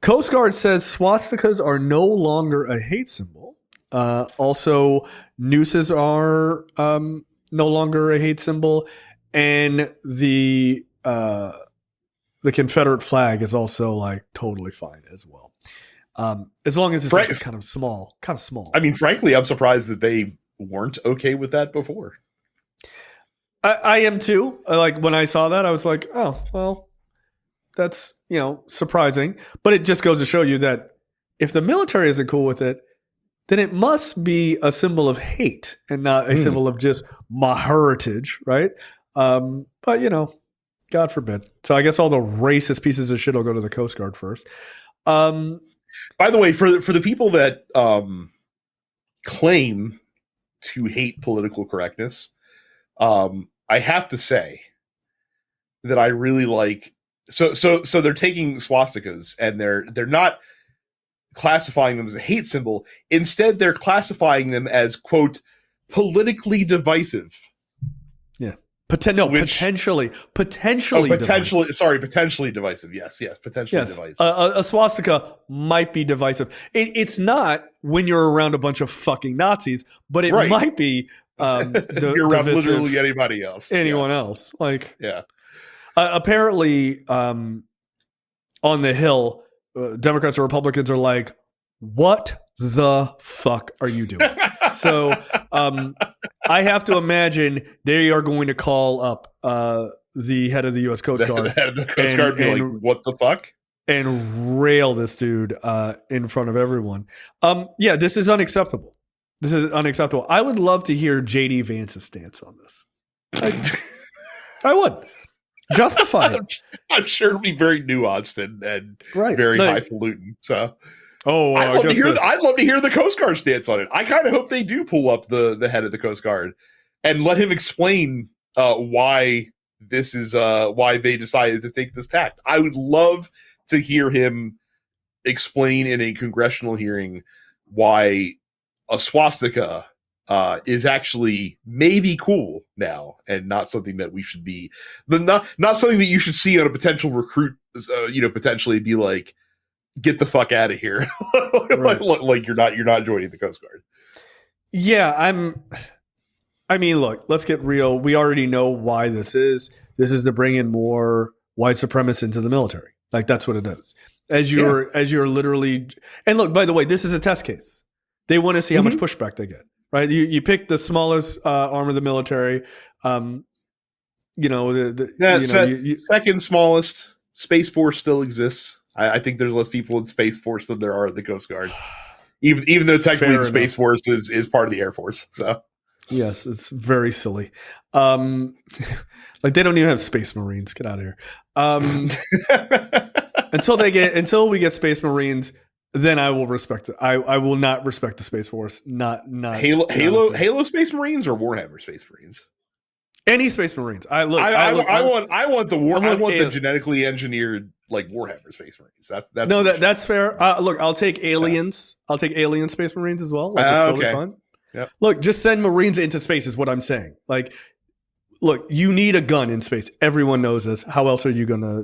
Coast Guard says swastikas are no longer a hate symbol. Also, nooses are no longer a hate symbol, and the Confederate flag is also like totally fine as well, as long as it's like kind of small. I mean, frankly, I'm surprised that they weren't okay with that before. I am too. Like, when I saw that, I was like, oh well, that's surprising, but it just goes to show you that if the military isn't cool with it, then it must be a symbol of hate and not a symbol of just my heritage, right? But, God forbid. So I guess all the racist pieces of shit will go to the Coast Guard first. By the way, for the people that claim to hate political correctness, I have to say that I really like... So they're taking swastikas and they're not classifying them as a hate symbol. Instead, they're classifying them as, quote, politically divisive. Yeah. Potentially divisive. Potentially divisive. Yes, potentially divisive. A swastika might be divisive. It's not when you're around a bunch of fucking Nazis, but it might be you're around literally anybody else. Anyone else. Like, yeah. Apparently, on the Hill, Democrats and Republicans are like, what the fuck are you doing? So I have to imagine they are going to call up the head of the U.S. Coast Guard. The head of the Coast Guard be like, what the fuck? And rail this dude in front of everyone. Yeah, this is unacceptable. This is unacceptable. I would love to hear J.D. Vance's stance on this. I would. Justify it. I'm sure it'll be very nuanced and very highfalutin. So, I'd love to hear the Coast Guard stance on it. I kind of hope they do pull up the head of the Coast Guard and let him explain why this is why they decided to take this tact. I would love to hear him explain in a congressional hearing why a swastika is actually maybe cool now and not something that we should be not something that you should see on a potential recruit, potentially be like, get the fuck out of here. like you're not joining the Coast Guard. Yeah, I mean, look, let's get real. We already know why this is. This is to bring in more white supremacists into the military. Like, that's what it is. As you're literally, and look, by the way, this is a test case. They want to see how much pushback they get. Right, you pick the smallest arm of the military. Second smallest. Space Force still exists. I think there's less people in Space Force than there are in the Coast Guard, even though technically the Space Force is part of the Air Force. So yes, it's very silly. Like, they don't even have Space Marines. Get out of here. Until we get Space Marines. Then I will respect it. I will not respect the Space Force. Not Halo Space Marines or Warhammer Space Marines. Any Space Marines. I want the genetically engineered like Warhammer Space Marines. That's fair. Look, I'll take aliens. I'll take alien Space Marines as well. Like, it's totally fine. Yep. Look, just send Marines into space is what I'm saying. Like, look, you need a gun in space. Everyone knows this. How else are you gonna,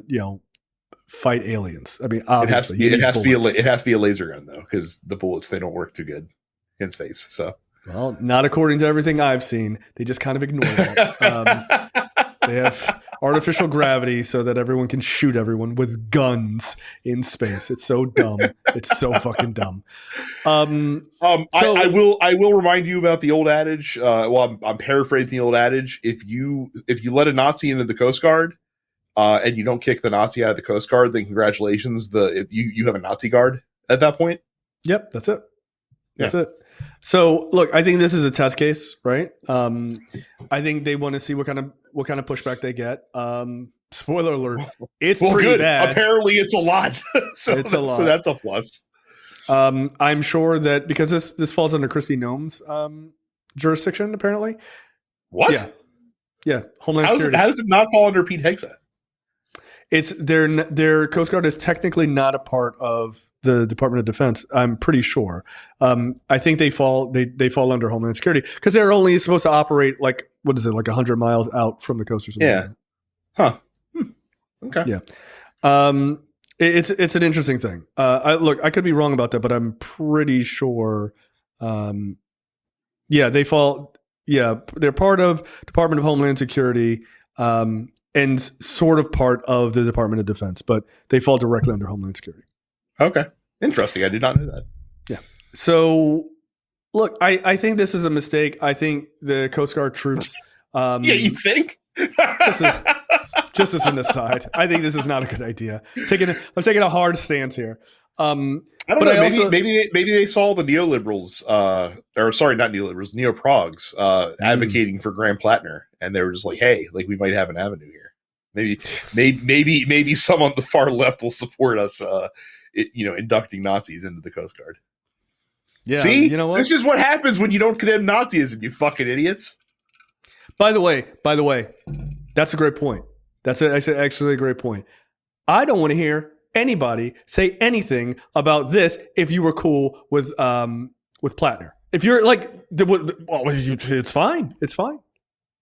fight aliens? I mean, obviously, it has to be a laser gun though, because the bullets, they don't work too good in space. So, well, not according to everything I've seen. They just kind of ignore that. They have artificial gravity so that everyone can shoot everyone with guns in space. It's so dumb. It's so fucking dumb. I will remind you about the old adage. I'm paraphrasing the old adage. If you let a Nazi into the Coast Guard, and you don't kick the Nazi out of the Coast Guard, then congratulations. You have a Nazi guard at that point. Yep, that's it. That's it. So look, I think this is a test case, right? I think they want to see what kind of pushback they get. Spoiler alert: it's pretty good. Bad. Apparently, it's a lot. It's a lot. So that's a plus. I'm sure that because this falls under Kristi Noem's jurisdiction. Apparently, what? Yeah, Homeland Security. How does it not fall under Pete Hegseth? It's their Coast Guard is technically not a part of the Department of Defense. I'm pretty sure. I think they fall under Homeland Security because they're only supposed to operate like 100 miles out from the coast or something. Yeah. Huh. Okay. Yeah. It's an interesting thing. I could be wrong about that, but I'm pretty sure. They fall. Yeah, they're part of Department of Homeland Security. And sort of part of the Department of Defense, but they fall directly under Homeland Security. Okay. Interesting. I did not know that. Yeah. So, look, I think this is a mistake. I think the Coast Guard troops... you think? just as an aside, I think this is not a good idea. I'm taking a hard stance here. I don't know. Maybe they saw the neoliberals, not neoliberals, neoprogs, advocating for Graham Plattner, and they were just like, "Hey, like we might have an avenue here. Maybe some on the far left will support us, inducting Nazis into the Coast Guard." Yeah, see, you know what? This is what happens when you don't condemn Nazism, you fucking idiots. By the way, that's a great point. That's actually a great point. I don't want to hear anybody say anything about this if you were cool with Plattner. If you're like, it's fine. It's fine.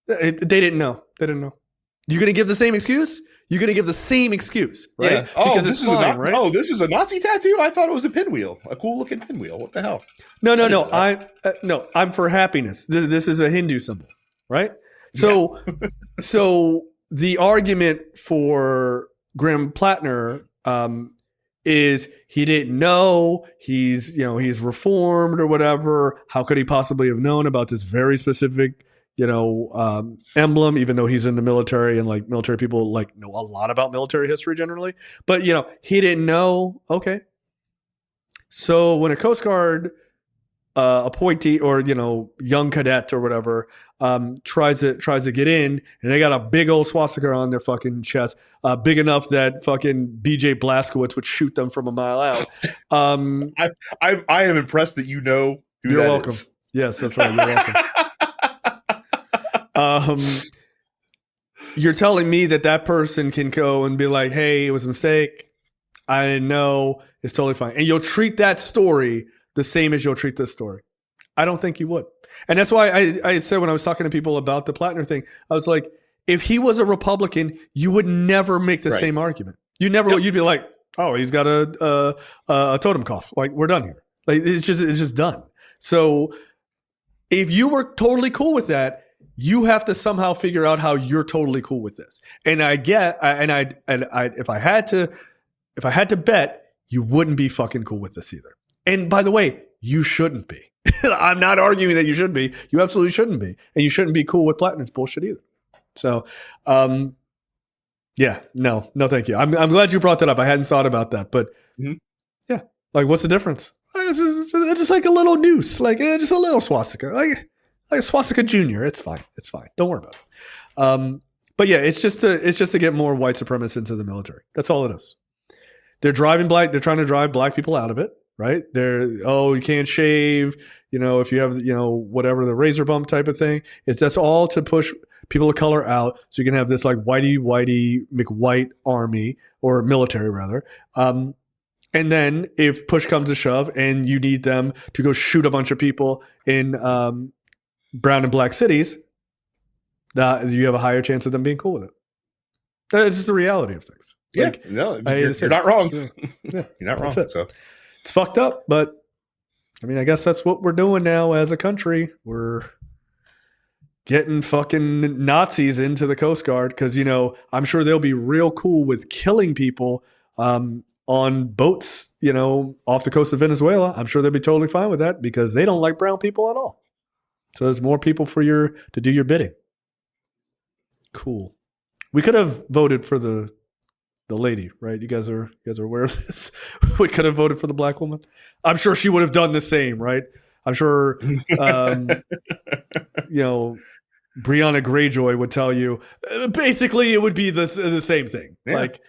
They didn't know. They didn't know. You're going to give the same excuse? You're going to give the same excuse, right? Yeah. Oh, because this it's is fine, right? Oh, this is a Nazi tattoo? I thought it was a pinwheel. A cool looking pinwheel. What the hell? No. I'm for happiness. This is a Hindu symbol, right? So, so the argument for Graham Plattner is he didn't know, he's reformed or whatever. How could he possibly have known about this very specific, emblem, even though he's in the military and like military people like know a lot about military history generally. But, he didn't know. Okay. So when a Coast Guard appointee or, young cadet or whatever tries to get in and they got a big old swastika on their fucking chest, big enough that fucking BJ Blazkowicz would shoot them from a mile out. I am impressed that you know who you're that welcome. is. Yes, that's right. You're welcome. You're telling me that person can go and be like, hey, it was a mistake. I didn't know. It's totally fine. And you'll treat that story the same as you'll treat this story. I don't think you would. And that's why I said when I was talking to people about the Plattner thing, I was like, if he was a Republican, you would never make the same argument. You'd be like, oh, he's got a totem cough. Like, we're done here. Like, it's just done. So if you were totally cool with that, you have to somehow figure out how you're totally cool with this. And if I had to bet, you wouldn't be fucking cool with this either. And by the way, you shouldn't be. I'm not arguing that you should be. You absolutely shouldn't be. And you shouldn't be cool with Plattner's bullshit either. So, yeah, no, thank you. I'm glad you brought that up. I hadn't thought about that, but yeah, like what's the difference? It's just like a little noose, like just a little swastika, like a swastika junior. It's fine. Don't worry about it. But yeah, it's just to get more white supremacists into the military. That's all it is. They're trying to drive black people out of it, right? You can't shave, if you have, whatever, the razor bump type of thing. That's all to push people of color out. So you can have this like whitey McWhite army or military rather. And then if push comes to shove and you need them to go shoot a bunch of people in brown and black cities, you have a higher chance of them being cool with it. That's just the reality of things. Yeah, you're not wrong. Yeah, you're not wrong. So it's fucked up, but I mean, I guess that's what we're doing now as a country. We're getting fucking Nazis into the Coast Guard because, I'm sure they'll be real cool with killing people on boats, off the coast of Venezuela. I'm sure they'll be totally fine with that because they don't like brown people at all. So there's more people to do your bidding. Cool. We could have voted for the lady, right? You guys are aware of this. We could have voted for the black woman. I'm sure she would have done the same, right? I'm sure, Brianna Greyjoy would tell you. Basically, it would be the same thing. Yeah. Like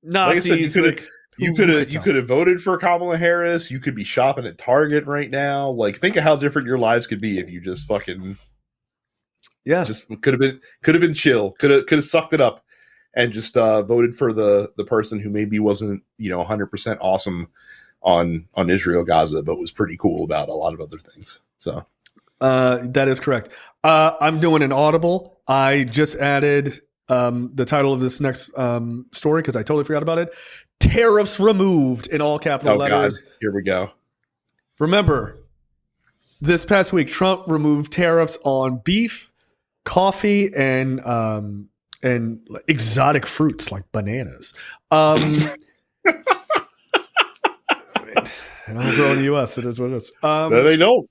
Nazis. Like you could have voted for Kamala Harris. You could be shopping at Target right now. Like, think of how different your lives could be if you just fucking just could have been chill. Could have sucked it up. And just voted for the person who maybe wasn't 100% awesome on Israel Gaza, but was pretty cool about a lot of other things. So that is correct. I'm doing an audible. I just added the title of this next story because I totally forgot about it. Tariffs removed in all capital letters. God. Here we go. Remember, this past week Trump removed tariffs on beef, coffee, and exotic fruits like bananas. They don't grow in the U.S. It is what it is. No, they don't.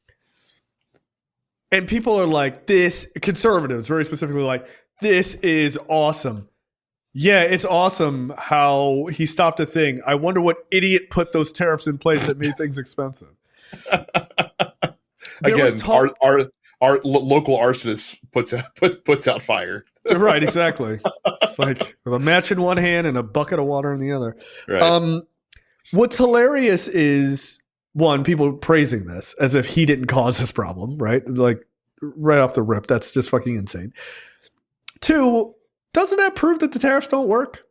And people are like, this, conservatives very specifically, like, this is awesome. Yeah, it's awesome how he stopped a thing. I wonder what idiot put those tariffs in place that made things expensive. Again, our local arsonist puts out fire. Right, exactly. It's like with a match in one hand and a bucket of water in the other. Right. What's hilarious is, one, people praising this as if he didn't cause this problem, right? Like right off the rip. That's just fucking insane. Two, doesn't that prove that the tariffs don't work?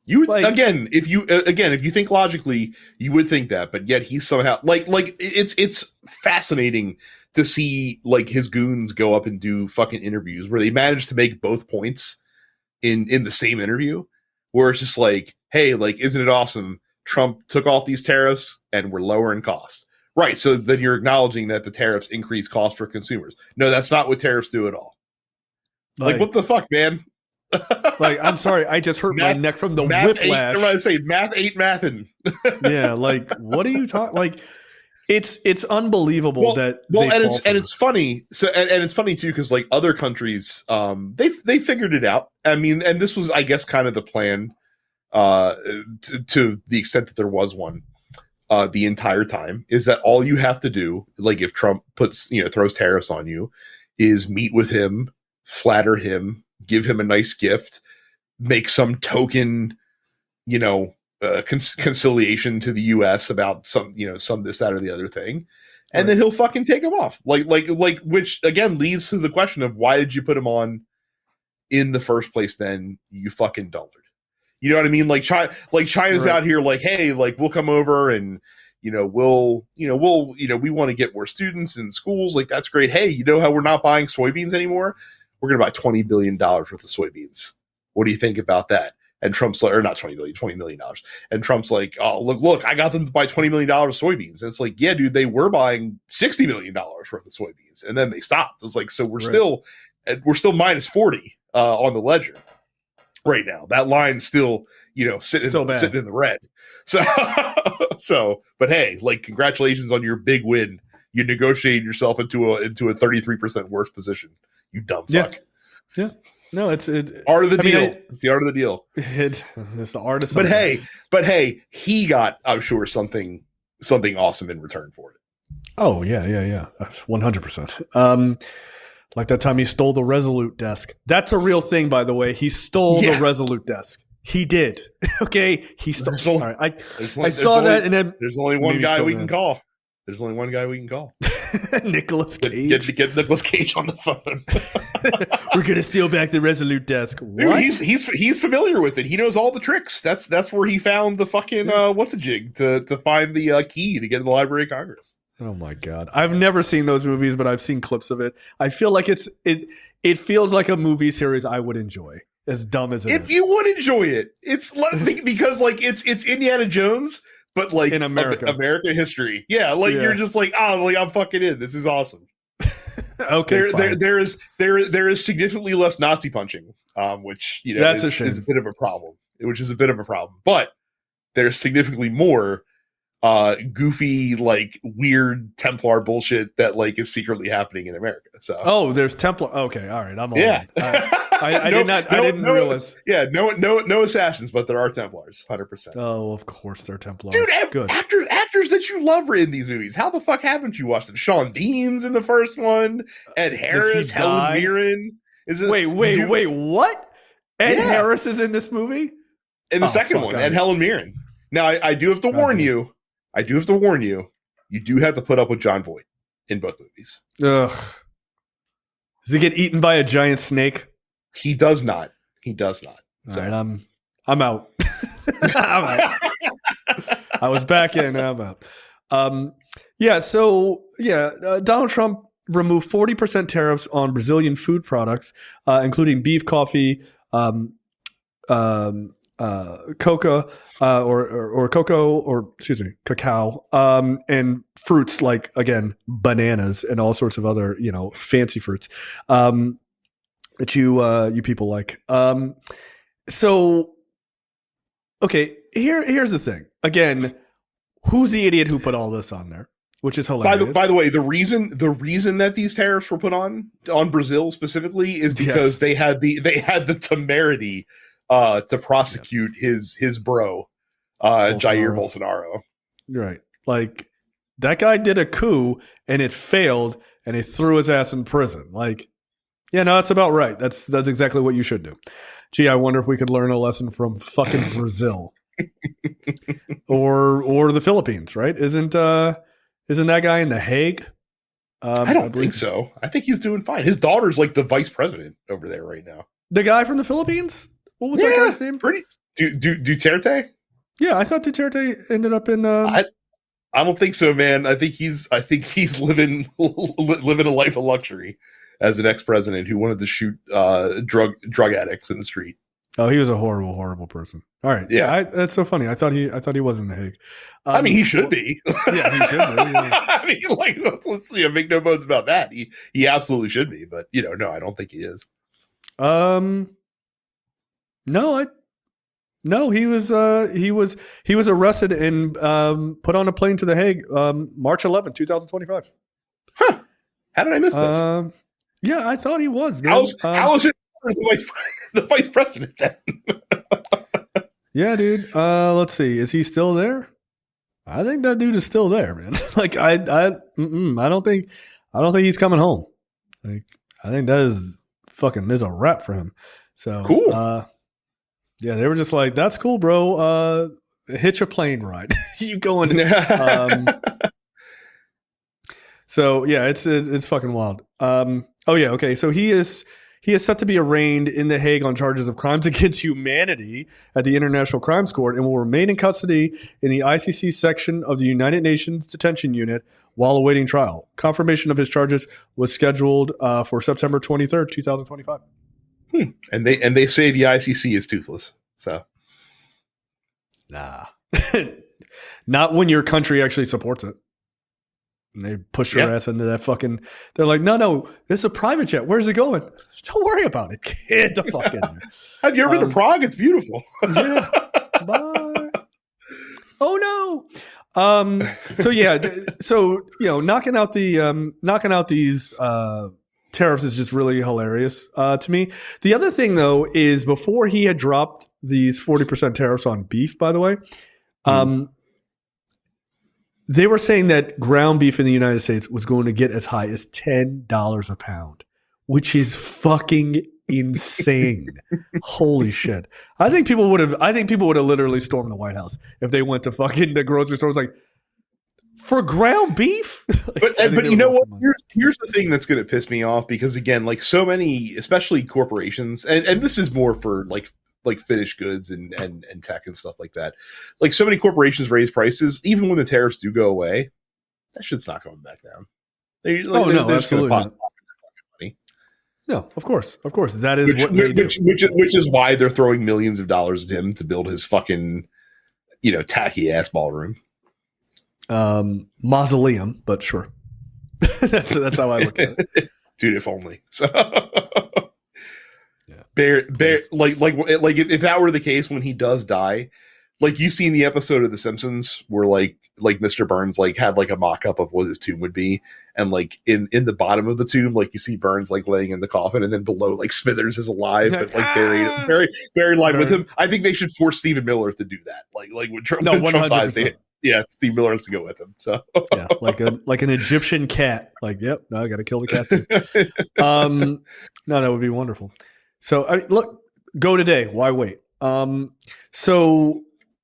You would, if you think logically, you would think that, but yet he's somehow like it's fascinating to see like his goons go up and do fucking interviews where they managed to make both points in the same interview, where it's just like, hey, like, isn't it awesome? Trump took off these tariffs and we're lowering costs. Right. So then you're acknowledging that the tariffs increase cost for consumers. No, that's not what tariffs do at all. Like what the fuck, man? Like, I'm sorry, I just hurt my neck from the whiplash. I'm going to say math ain't mathin'. Yeah, like, what are you talking? Like, it's unbelievable that. Well, and it's funny. So and it's funny too because like other countries, they figured it out. I mean, and this was, I guess, kind of the plan, to the extent that there was one, the entire time, is that all you have to do, like if Trump throws tariffs on you, is meet with him, flatter him, give him a nice gift, make some token, conciliation to the U.S. about some this, that, or the other thing, and then he'll fucking take him off. Like, which again leads to the question of why did you put him on in the first place? Then you fucking dullard. You know what I mean? Like China's out here, like, hey, like we'll come over and we want to get more students in schools. Like that's great. Hey, you know how we're not buying soybeans anymore? We're going to buy $20 billion worth of soybeans. What do you think about that? And Trump's like, or not $20 billion, $20 million. And Trump's like, oh, look, I got them to buy $20 million of soybeans. And it's like, yeah, dude, they were buying $60 million worth of soybeans. And then they stopped. It's like, so we're still minus 40 on the ledger right now. That line's still, sitting in the red. So, but hey, like, congratulations on your big win. You negotiated yourself into a 33% worse position. You dumb fuck. Yeah. No, it's art of the deal. It's the art of the deal. It's the art of something. But hey, he got, I'm sure, something awesome in return for it. Oh yeah, 100%. Like that time he stole the Resolute desk. That's a real thing, by the way. He stole the Resolute desk. He did. Okay, he stole. All right, I saw that, and then there's only one guy we can call. There's only one guy we can call. Nicolas Cage. Get Nicolas Cage on the phone. We're gonna steal back the Resolute desk. What? Dude, he's familiar with it. He knows all the tricks. That's where he found the fucking what's a jig to find the key to get in the Library of Congress. Oh my God, I've never seen those movies, but I've seen clips of it. I feel like it feels like a movie series I would enjoy. As dumb as it is. You would enjoy it. It's because like it's Indiana Jones. But like in America history. Yeah. Like you're just like, oh, like I'm fucking in. This is awesome. Okay. There is significantly less Nazi punching, which, is a bit of a problem, but there's significantly more, goofy, like weird Templar bullshit that like is secretly happening in America. So, there's Templar. Okay. All right. I'm all in. I didn't realize. Yeah, no assassins, but there are Templars, 100%. Oh, of course they're Templars. Dude, good actors that you love are in these movies. How the fuck haven't you watched them? Sean Bean's in the first one. Ed Harris, Helen Mirren. Wait, what? Ed Harris is in this movie? In the second one, and Helen Mirren. Now, I do have to warn you. You do have to put up with John Voight in both movies. Ugh. Does he get eaten by a giant snake? He does not. So. All right, I'm out. I'm out. I was back in. I'm out. Donald Trump removed 40% tariffs on Brazilian food products, including beef, coffee, cocoa, cacao, and fruits like, again, bananas and all sorts of other, fancy fruits. That you people like. So, okay, here's the thing. Again, who's the idiot who put all this on there? Which is hilarious. By the way, the reason that these tariffs were put on Brazil specifically is because they had the temerity to prosecute his bro, Jair Bolsonaro. Right, like that guy did a coup and it failed, and they threw his ass in prison. Like. Yeah, no, that's about right. That's exactly what you should do. Gee, I wonder if we could learn a lesson from fucking Brazil or the Philippines, right? Isn't that guy in The Hague? I don't think so. I think he's doing fine. His daughter's like the vice president over there right now. The guy from the Philippines? What was that guy's name? Duterte? Yeah, I thought Duterte ended up in. I don't think so, man. I think he's living living a life of luxury as an ex-president who wanted to shoot drug addicts in the street. Oh, he was a horrible, horrible person. All right, Yeah. that's so funny. I thought he was in The Hague. I mean, he should be. Yeah, he should be. Yeah. I mean, like, let's see. I make no bones about that. He absolutely should be, but no, I don't think he is. No, he was arrested and put on a plane to The Hague March 11th, 2025. Huh? How did I miss this? Yeah, I thought he was. Man. How is it the vice president then? Yeah, dude. Let's see. Is he still there? I think that dude is still there, man. Like I don't think he's coming home. Like I think that is a wrap for him. So cool. Yeah, they were just like, "That's cool, bro. Hitch a plane ride. You going?" So yeah, it's fucking wild. Oh yeah, okay. So he is set to be arraigned in The Hague on charges of crimes against humanity at the International Crimes Court and will remain in custody in the ICC section of the United Nations Detention Unit while awaiting trial. Confirmation of his charges was scheduled for September 23rd, 2025. And they say the ICC is toothless. So, nah, not when your country actually supports it. And they push your ass into that fucking. They're like, no, it's a private jet. Where's it going? Don't worry about it. Get the fuck in there. Have you ever been to Prague? It's beautiful. Yeah. Bye. Oh no. So yeah. So knocking out these tariffs is just really hilarious to me. The other thing though is before he had dropped these 40% tariffs on beef. By the way. They were saying that ground beef in the United States was going to get as high as $10 a pound, which is fucking insane. Holy shit. I think people would have literally stormed the White House if they went to fucking the grocery store. It was like, for ground beef? But you know what? Here's the thing that's going to piss me off because again, like so many, especially corporations, and this is more for like finished goods and tech and stuff like that. Like so many corporations raise prices, even when the tariffs do go away, that shit's not coming back down. Absolutely not. No, of course. That is what they do. Which is why they're throwing millions of dollars at him to build his fucking, tacky ass ballroom. Mausoleum, but sure. that's how I look at it. Dude, if only. So. Bear, like if that were the case when he does die, like you've seen the episode of The Simpsons where like Mr. Burns like had like a mock-up of what his tomb would be, and like in the bottom of the tomb, like you see Burns like laying in the coffin, and then below like Smithers is alive but like buried alive with him. I think they should force Stephen Miller to do that. Like when Trump, when Trump dies, Steve Miller has to go with him. So yeah, like an Egyptian cat. Like, yep, no, I got to kill the cat too. No, that would be wonderful. So look, go today. Why wait? So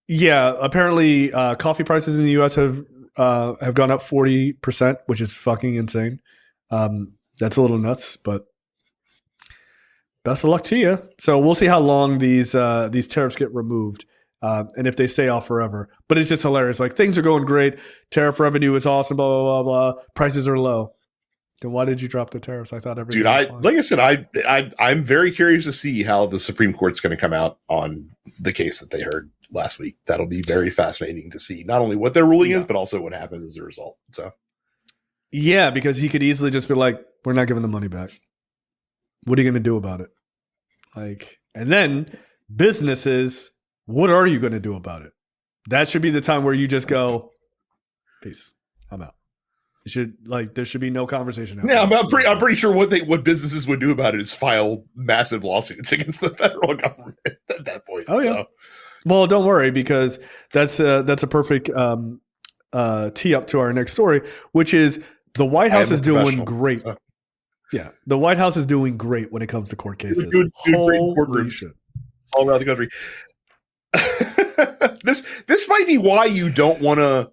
yeah, apparently coffee prices in the U.S. have gone up 40%, which is fucking insane. That's a little nuts, but best of luck to you. So we'll see how long these tariffs get removed, and if they stay off forever. But it's just hilarious. Like things are going great. Tariff revenue is awesome. Blah blah blah blah. Prices are low. Then why did you drop the tariffs? I thought everything. Dude, like I said, I'm very curious to see how the Supreme Court's going to come out on the case that they heard last week. That'll be very fascinating to see not only what their ruling is, but also what happens as a result. So, yeah, because he could easily just be like, "We're not giving the money back. What are you going to do about it?" Like, and then businesses, what are you going to do about it? That should be the time where you just go, "Peace, I'm out." There should be no conversation. Yeah, I'm pretty sure what businesses would do about it is file massive lawsuits against the federal government at that point. Oh yeah. So. Well, don't worry because that's a perfect tee up to our next story, which is the White House is doing great. So. Yeah, the White House is doing great when it comes to court cases. Good courtrooms shit all around the country. This might be why you don't want to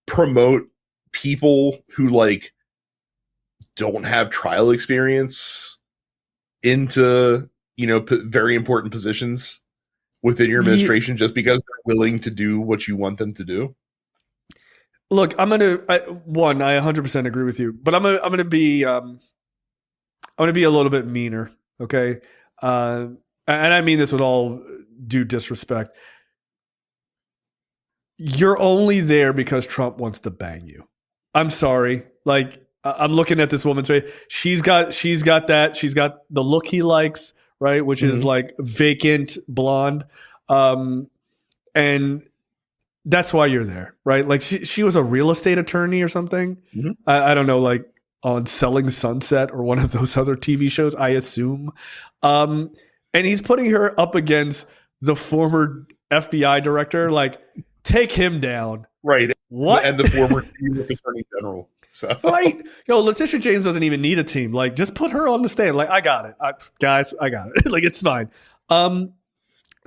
promote people who like don't have trial experience into very important positions within your administration just because they're willing to do what you want them to do. Look, I 100% agree with you, but I'm gonna be a little bit meaner. Okay, and I mean this with all due disrespect. You're only there because Trump wants to bang you. I'm sorry. Like, I'm looking at this woman's face. She's got the look he likes, right? Which is like vacant blonde. And that's why you're there, right? Like she was a real estate attorney or something. I don't know, like on Selling Sunset or one of those other TV shows, I assume. And he's putting her up against the former FBI director. Like, take him down. Right. What? And the former attorney general. So. Right. Letitia James doesn't even need a team. Like, just put her on the stand. Like, I got it. Guys, I got it. Like, it's fine.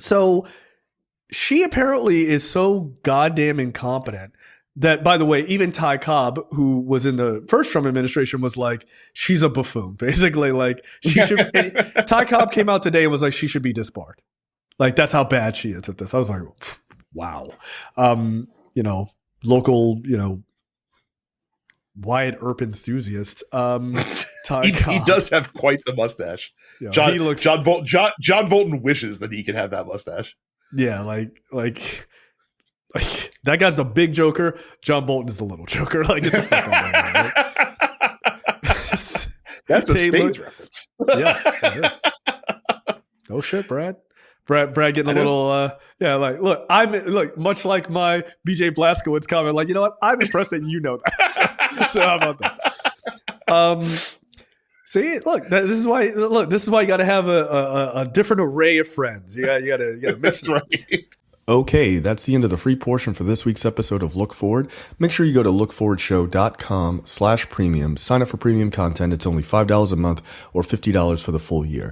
So she apparently is so goddamn incompetent that, by the way, even Ty Cobb, who was in the first Trump administration, was like, she's a buffoon. Basically, like, she should. Ty Cobb came out today and was like, she should be disbarred. Like, that's how bad she is at this. I was like, wow. Local, Wyatt Earp enthusiast. He does have quite the mustache. John Bolton wishes that he could have that mustache. Yeah, like that guy's the big joker. John Bolton is the little joker. Like, get the fuck out of here. Right? That's a Spades reference. Yes, it is. Oh shit, Brad. Brad getting a little, look, much like my BJ Blazkowicz comment, like, you know what? I'm impressed that you know that. So how about that? See, look, this is why you got to have a different array of friends. You got to mix. That's right. Okay, that's the end of the free portion for this week's episode of Look Forward. Make sure you go to lookforwardshow.com/premium. Sign up for premium content. It's only $5 a month or $50 for the full year.